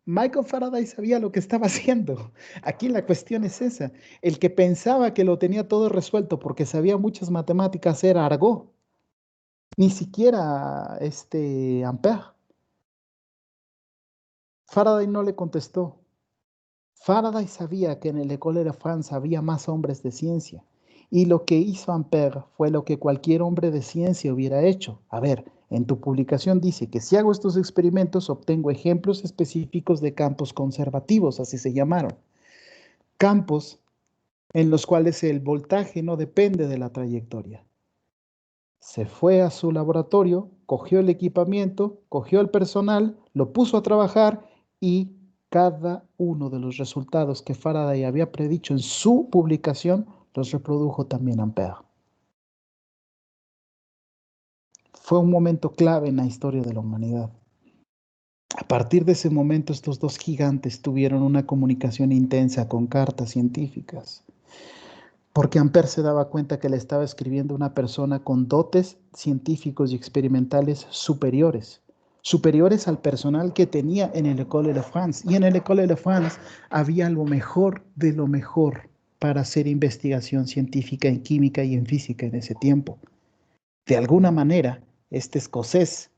Michael Faraday sabía lo que estaba haciendo. Aquí la cuestión es esa. El que pensaba que lo tenía todo resuelto porque sabía muchas matemáticas era Argot. Ni siquiera Ampère. Faraday no le contestó. Faraday sabía que en el École de France había más hombres de ciencia. Y lo que hizo Ampère fue lo que cualquier hombre de ciencia hubiera hecho. A ver, en tu publicación dice que si hago estos experimentos obtengo ejemplos específicos de campos conservativos, así se llamaron. Campos en los cuales el voltaje no depende de la trayectoria. Se fue a su laboratorio, cogió el equipamiento, cogió el personal, lo puso a trabajar y cada uno de los resultados que Faraday había predicho en su publicación los reprodujo también Ampère. Fue un momento clave en la historia de la humanidad. A partir de ese momento, estos dos gigantes tuvieron una comunicación intensa con cartas científicas, porque Ampère se daba cuenta que le estaba escribiendo una persona con dotes científicos y experimentales superiores al personal que tenía en el École de France. Y en el École de France había lo mejor de lo mejor para hacer investigación científica en química y en física en ese tiempo. De alguna manera, este escocés,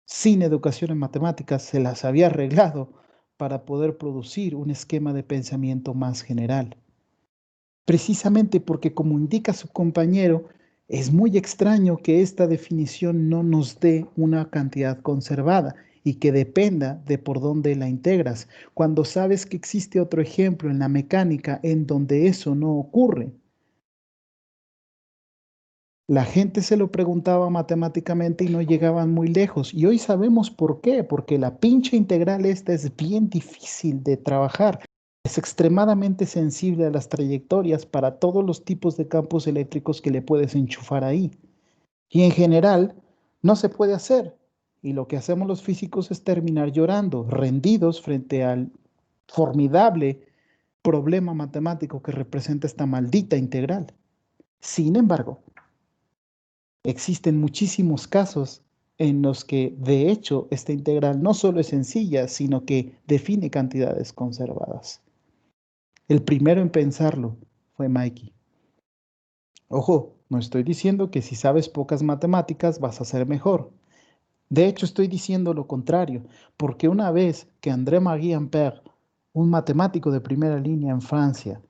sin educación en matemáticas, se las había arreglado para poder producir un esquema de pensamiento más general. Precisamente porque, como indica su compañero, es muy extraño que esta definición no nos dé una cantidad conservada y que dependa de por dónde la integras, cuando sabes que existe otro ejemplo en la mecánica en donde eso no ocurre. La gente se lo preguntaba matemáticamente y no llegaban muy lejos. Y hoy sabemos por qué, porque la pinche integral esta es bien difícil de trabajar. Es extremadamente sensible a las trayectorias para todos los tipos de campos eléctricos que le puedes enchufar ahí. Y en general, no se puede hacer. Y lo que hacemos los físicos es terminar llorando, rendidos frente al formidable problema matemático que representa esta maldita integral. Sin embargo, existen muchísimos casos en los que, de hecho, esta integral no solo es sencilla, sino que define cantidades conservadas. El primero en pensarlo fue Mikey. Ojo, no estoy diciendo que si sabes pocas matemáticas vas a ser mejor. De hecho, estoy diciendo lo contrario, porque una vez que André-Marie Ampère, un matemático de primera línea en Francia,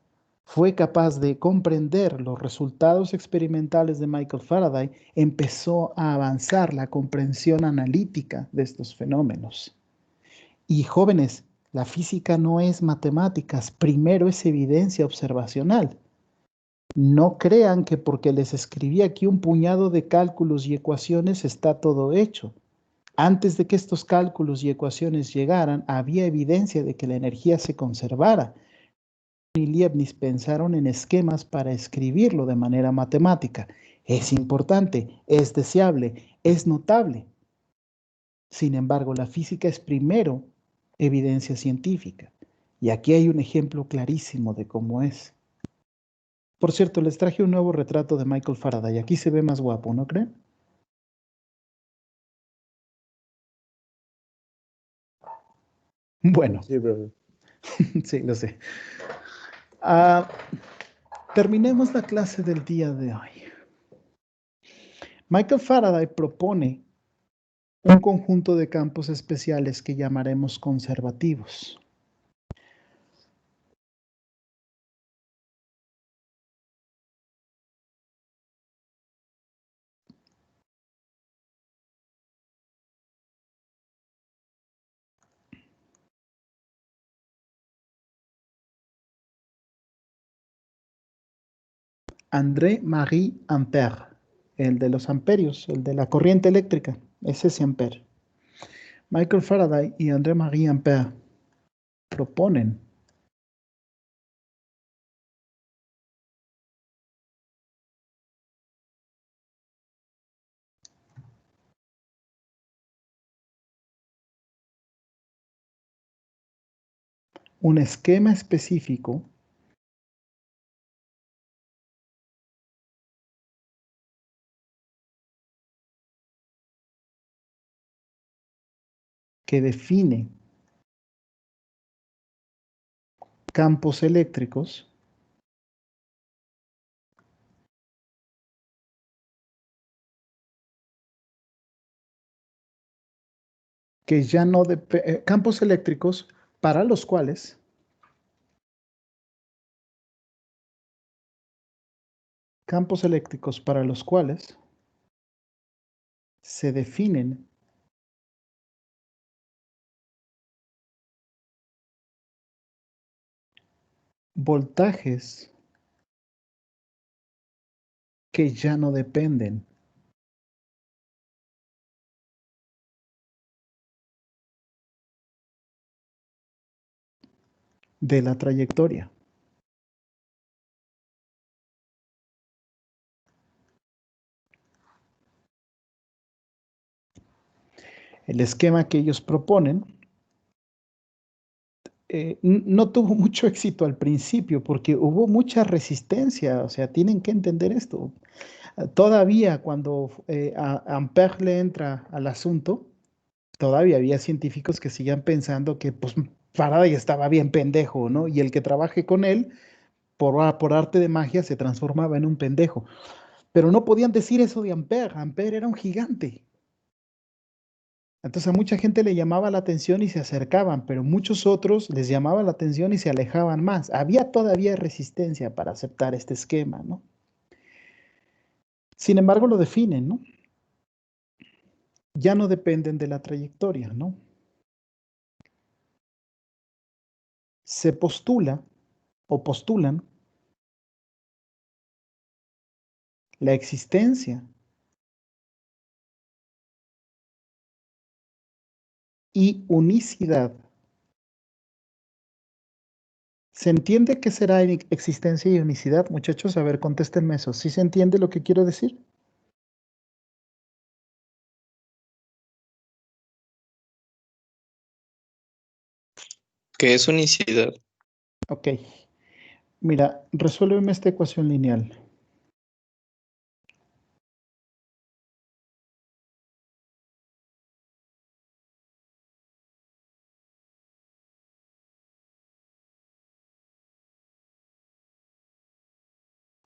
fue capaz de comprender los resultados experimentales de Michael Faraday, empezó a avanzar la comprensión analítica de estos fenómenos. Y jóvenes, la física no es matemáticas, primero es evidencia observacional. No crean que porque les escribí aquí un puñado de cálculos y ecuaciones está todo hecho. Antes de que estos cálculos y ecuaciones llegaran, había evidencia de que la energía se conservara. Y Leibniz pensaron en esquemas para escribirlo de manera matemática. Es importante, es deseable, es notable. Sin embargo, la física es primero evidencia científica. Y aquí hay un ejemplo clarísimo de cómo es. Por cierto, les traje un nuevo retrato de Michael Faraday. Aquí se ve más guapo, ¿no creen? Bueno, Sí, profe. sí, lo sé. Terminemos la clase del día de hoy. Michael Faraday propone un conjunto de campos especiales que llamaremos conservativos. André-Marie Ampère, el de los amperios, el de la corriente eléctrica, es ese Ampère. Michael Faraday y André-Marie Ampère proponen un esquema específico que define campos eléctricos que ya no campos eléctricos para los cuales se definen voltajes que ya no dependen de la trayectoria. El esquema que ellos proponen no tuvo mucho éxito al principio porque hubo mucha resistencia, o sea, tienen que entender esto. Todavía cuando Ampère le entra al asunto, todavía había científicos que seguían pensando que pues Faraday estaba bien pendejo, ¿no? Y el que trabaje con él, por arte de magia, se transformaba en un pendejo. Pero no podían decir eso de Ampère. Ampère era un gigante. Entonces a mucha gente le llamaba la atención y se acercaban, pero muchos otros les llamaba la atención y se alejaban más. Había todavía resistencia para aceptar este esquema, ¿no? Sin embargo, lo definen, ¿no? Ya no dependen de la trayectoria, ¿no? Se postula o postulan la existencia y unicidad ¿Se entiende qué será existencia y unicidad, muchachos? A ver, contéstenme eso. ¿Sí se entiende lo que quiero decir? ¿Qué es unicidad? Ok. Mira, resuélveme esta ecuación lineal.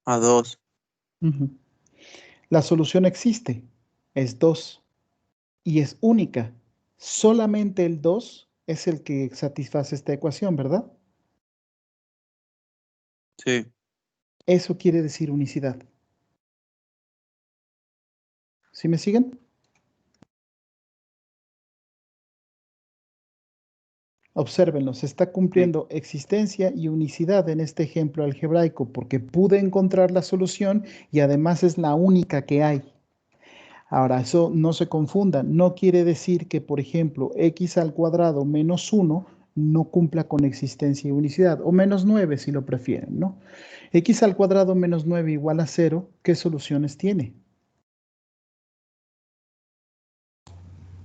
A 2. Ujú. La solución existe, es 2 y es única. Solamente el 2 es el que satisface esta ecuación, ¿verdad? Sí. Eso quiere decir unicidad. ¿Sí me siguen? Obsérvenlo, se está cumpliendo existencia y unicidad en este ejemplo algebraico porque pude encontrar la solución y además es la única que hay. Ahora, eso no se confunda, no quiere decir que, por ejemplo, x al cuadrado menos 1 no cumpla con existencia y unicidad, o menos 9 si lo prefieren, ¿no? X al cuadrado menos 9 igual a 0, ¿qué soluciones tiene?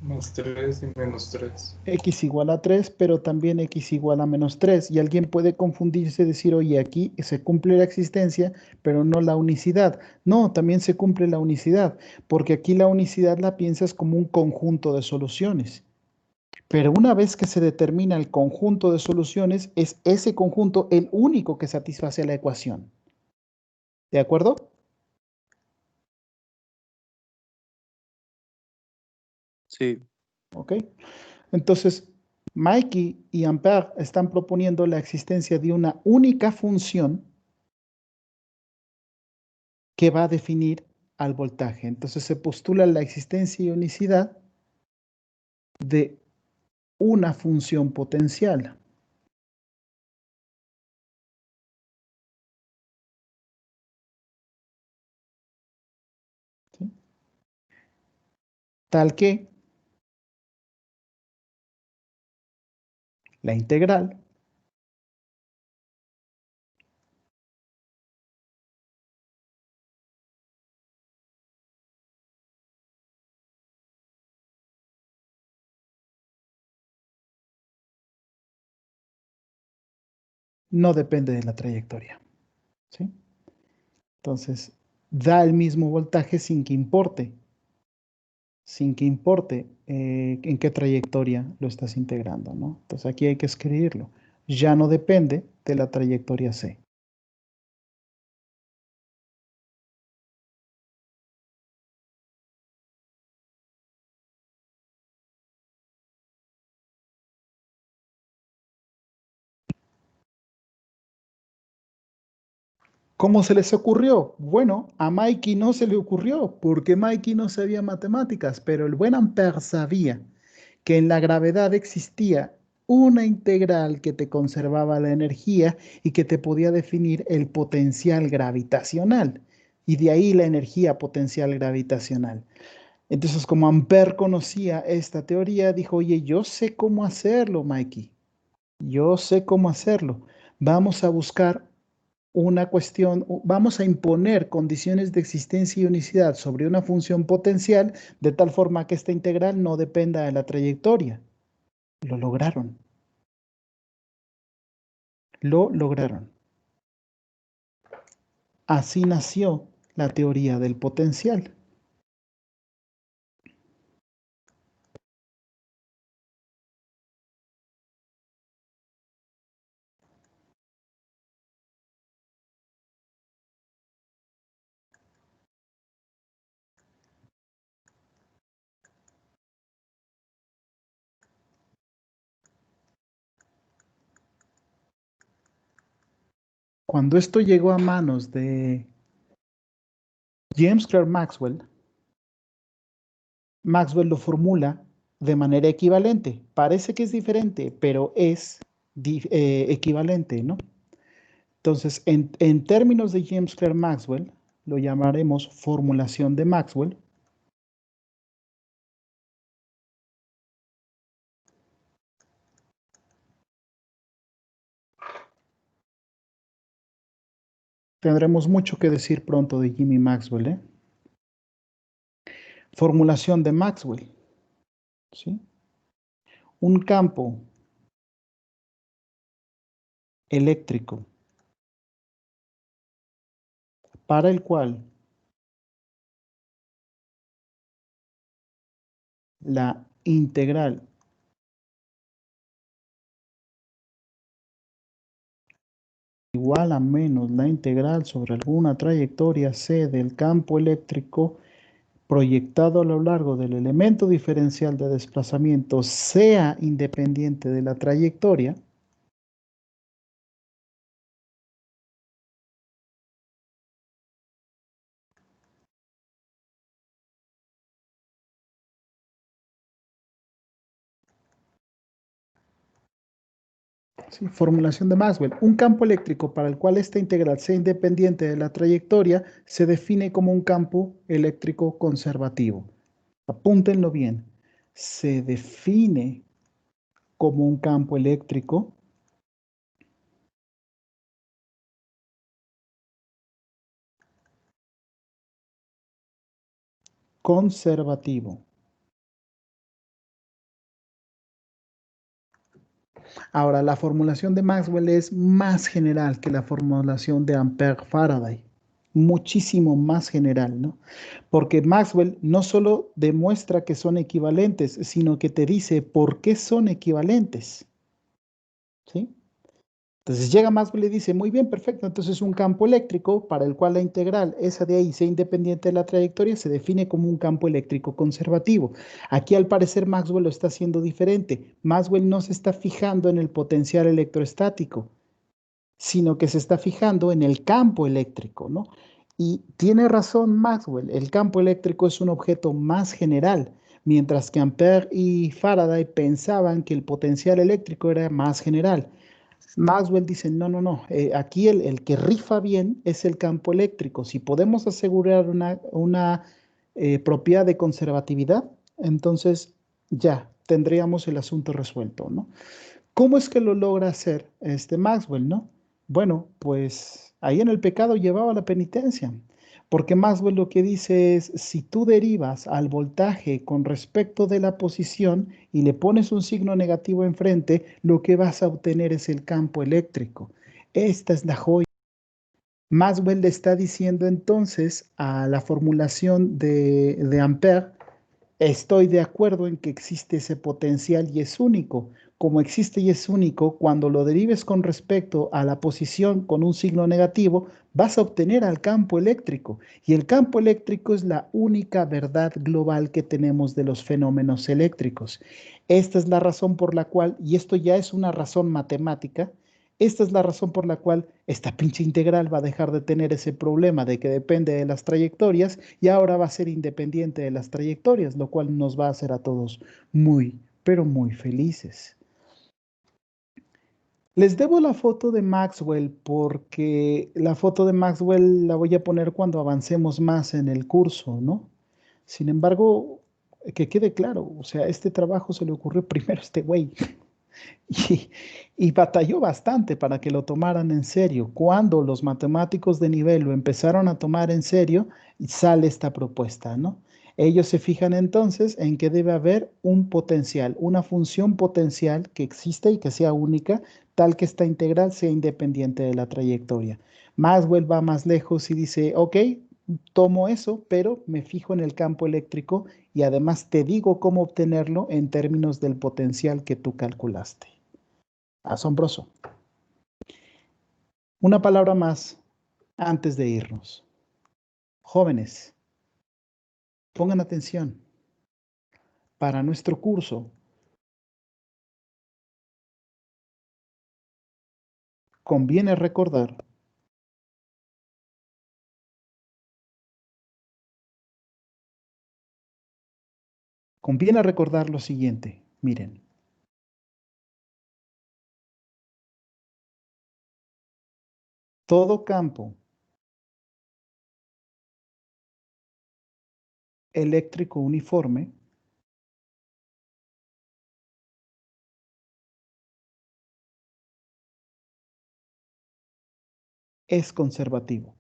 Más 3 y menos 3. X igual a 3, pero también X igual a menos 3. Y alguien puede confundirse y decir, oye, aquí se cumple la existencia, pero no la unicidad. No, también se cumple la unicidad, porque aquí la unicidad la piensas como un conjunto de soluciones. Pero una vez que se determina el conjunto de soluciones, es ese conjunto el único que satisface la ecuación. ¿De acuerdo? Sí. ¿Ok? Entonces, Mikey y Ampère están proponiendo la existencia de una única función que va a definir al voltaje. Entonces se postula la existencia y unicidad de una función potencial. ¿Sí? Tal que la integral no depende de la trayectoria. ¿Sí? Entonces, da el mismo voltaje sin que importe en qué trayectoria lo estás integrando, ¿no? Entonces aquí hay que escribirlo. Ya no depende de la trayectoria C. ¿Cómo se les ocurrió? Bueno, a Mikey no se le ocurrió porque Mikey no sabía matemáticas, pero el buen Ampère sabía que en la gravedad existía una integral que te conservaba la energía y que te podía definir el potencial gravitacional. Y de ahí la energía potencial gravitacional. Entonces, como Ampère conocía esta teoría, dijo, oye, yo sé cómo hacerlo, Mikey. Yo sé cómo hacerlo. Vamos a buscar una cuestión, vamos a imponer condiciones de existencia y unicidad sobre una función potencial de tal forma que esta integral no dependa de la trayectoria. Lo lograron. Lo lograron. Así nació la teoría del potencial. Cuando esto llegó a manos de James Clerk Maxwell, Maxwell lo formula de manera equivalente. Parece que es diferente, pero es equivalente, ¿no? Entonces, en términos de James Clerk Maxwell, lo llamaremos formulación de Maxwell. Tendremos mucho que decir pronto de Jimmy Maxwell, ¿eh? Formulación de Maxwell, ¿sí? Un campo eléctrico para el cual la integral igual a menos la integral sobre alguna trayectoria C del campo eléctrico proyectado a lo largo del elemento diferencial de desplazamiento sea independiente de la trayectoria, ¿sí? Formulación de Maxwell. Un campo eléctrico para el cual esta integral sea independiente de la trayectoria se define como un campo eléctrico conservativo. Apúntenlo bien. Se define como un campo eléctrico conservativo. Ahora, la formulación de Maxwell es más general que la formulación de Ampère-Faraday, muchísimo más general, ¿no? Porque Maxwell no solo demuestra que son equivalentes, sino que te dice por qué son equivalentes, ¿sí? Entonces llega Maxwell y dice, muy bien, perfecto, entonces un campo eléctrico para el cual la integral, esa de ahí, sea independiente de la trayectoria, se define como un campo eléctrico conservativo. Aquí al parecer Maxwell lo está haciendo diferente. Maxwell no se está fijando en el potencial electrostático, sino que se está fijando en el campo eléctrico, ¿no? Y tiene razón Maxwell, el campo eléctrico es un objeto más general, mientras que Ampère y Faraday pensaban que el potencial eléctrico era más general. Maxwell dice, no, no, no, aquí el que rifa bien es el campo eléctrico. Si podemos asegurar una propiedad de conservatividad, entonces ya tendríamos el asunto resuelto, ¿no? ¿Cómo es que lo logra hacer este Maxwell, no? Bueno, pues ahí en el pecado llevaba la penitencia, porque Maxwell lo que dice es, si tú derivas al voltaje con respecto de la posición y le pones un signo negativo enfrente, lo que vas a obtener es el campo eléctrico. Esta es la joya. Maxwell le está diciendo entonces a la formulación de Ampère, estoy de acuerdo en que existe ese potencial y es único. Como existe y es único, cuando lo derives con respecto a la posición con un signo negativo, vas a obtener al campo eléctrico. Y el campo eléctrico es la única verdad global que tenemos de los fenómenos eléctricos. Esta es la razón por la cual, y esto ya es una razón matemática, esta es la razón por la cual esta pinche integral va a dejar de tener ese problema de que depende de las trayectorias y ahora va a ser independiente de las trayectorias, lo cual nos va a hacer a todos muy, pero muy felices. Les debo la foto de Maxwell porque la foto de Maxwell la voy a poner cuando avancemos más en el curso, ¿no? Sin embargo, que quede claro, o sea, este trabajo se le ocurrió primero a este güey. Y, y batalló bastante para que lo tomaran en serio. Cuando los matemáticos de nivel lo empezaron a tomar en serio, sale esta propuesta, ¿no? Ellos se fijan entonces en que debe haber un potencial, una función potencial que exista y que sea única, tal que esta integral sea independiente de la trayectoria. Maxwell va más lejos y dice, ok, tomo eso, pero me fijo en el campo eléctrico y además te digo cómo obtenerlo en términos del potencial que tú calculaste. Asombroso. Una palabra más antes de irnos. Jóvenes, pongan atención. Para nuestro curso, conviene recordar lo siguiente. Miren. Todo campo eléctrico uniforme es conservativo.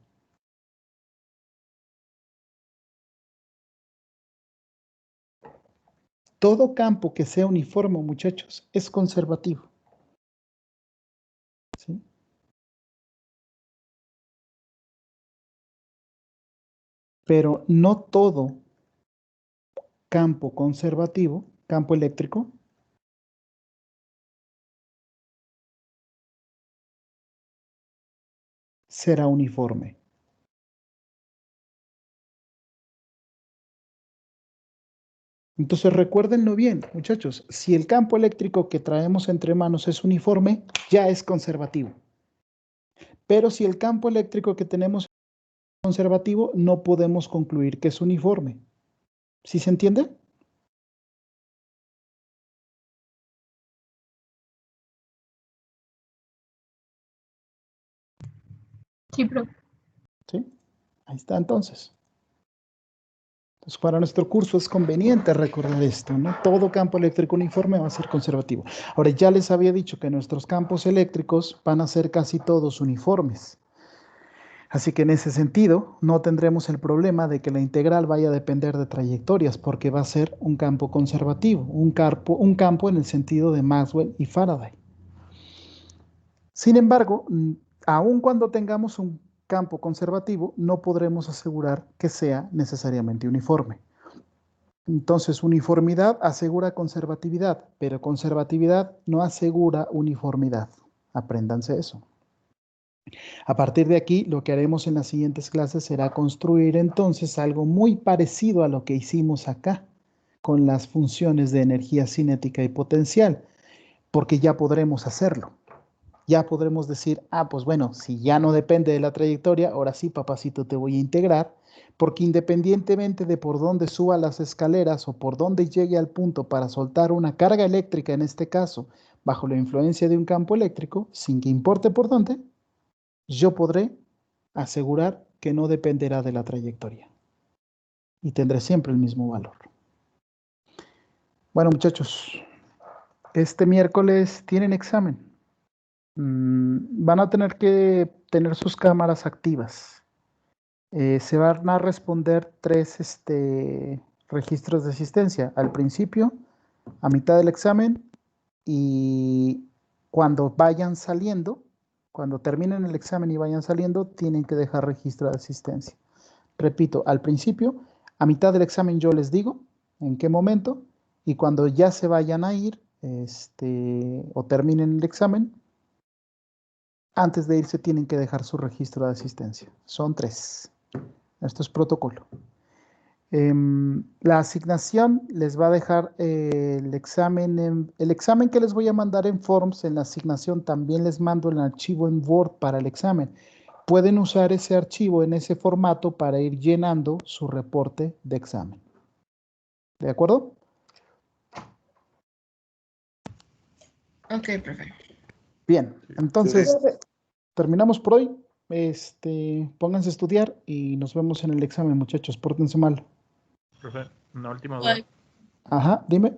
Todo campo que sea uniforme, muchachos, es conservativo. ¿Sí? Pero no todo campo conservativo, campo eléctrico, será uniforme. Entonces recuérdenlo bien, muchachos, si el campo eléctrico que traemos entre manos es uniforme, ya es conservativo. Pero si el campo eléctrico que tenemos es conservativo, no podemos concluir que es uniforme. ¿Sí se entiende? Sí, profe. ¿Sí? Ahí está entonces. Entonces, para nuestro curso es conveniente recordar esto, ¿no? Todo campo eléctrico uniforme va a ser conservativo. Ahora, ya les había dicho que nuestros campos eléctricos van a ser casi todos uniformes. Así que en ese sentido, no tendremos el problema de que la integral vaya a depender de trayectorias, porque va a ser un campo conservativo, un campo en el sentido de Maxwell y Faraday. Sin embargo, aun cuando tengamos un campo conservativo, no podremos asegurar que sea necesariamente uniforme. Entonces, uniformidad asegura conservatividad, pero conservatividad no asegura uniformidad. Apréndanse eso. A partir de aquí, lo que haremos en las siguientes clases será construir entonces algo muy parecido a lo que hicimos acá, con las funciones de energía cinética y potencial, porque ya podremos hacerlo. Ya podremos decir, pues bueno, si ya no depende de la trayectoria, ahora sí, papacito, te voy a integrar, porque independientemente de por dónde suba las escaleras o por dónde llegue al punto para soltar una carga eléctrica, en este caso, bajo la influencia de un campo eléctrico, sin que importe por dónde, yo podré asegurar que no dependerá de la trayectoria y tendré siempre el mismo valor. Bueno, muchachos, este miércoles tienen examen. Van a tener que tener sus cámaras activas. Se van a responder 3 registros de asistencia. Al principio, a mitad del examen y cuando vayan saliendo, cuando terminen el examen y vayan saliendo, tienen que dejar registro de asistencia. Repito, al principio, a mitad del examen yo les digo en qué momento y cuando ya se vayan a ir o terminen el examen, antes de irse tienen que dejar su registro de asistencia. Son 3. Esto es protocolo. La asignación les va a dejar el examen que les voy a mandar en Forms. En la asignación también les mando el archivo en Word para el examen. Pueden usar ese archivo en ese formato para ir llenando su reporte de examen. ¿De acuerdo? Ok, profe. Bien, entonces terminamos por hoy. Pónganse a estudiar y nos vemos en el examen, muchachos. Pórtense mal. Profe, una última duda. Ajá, dime.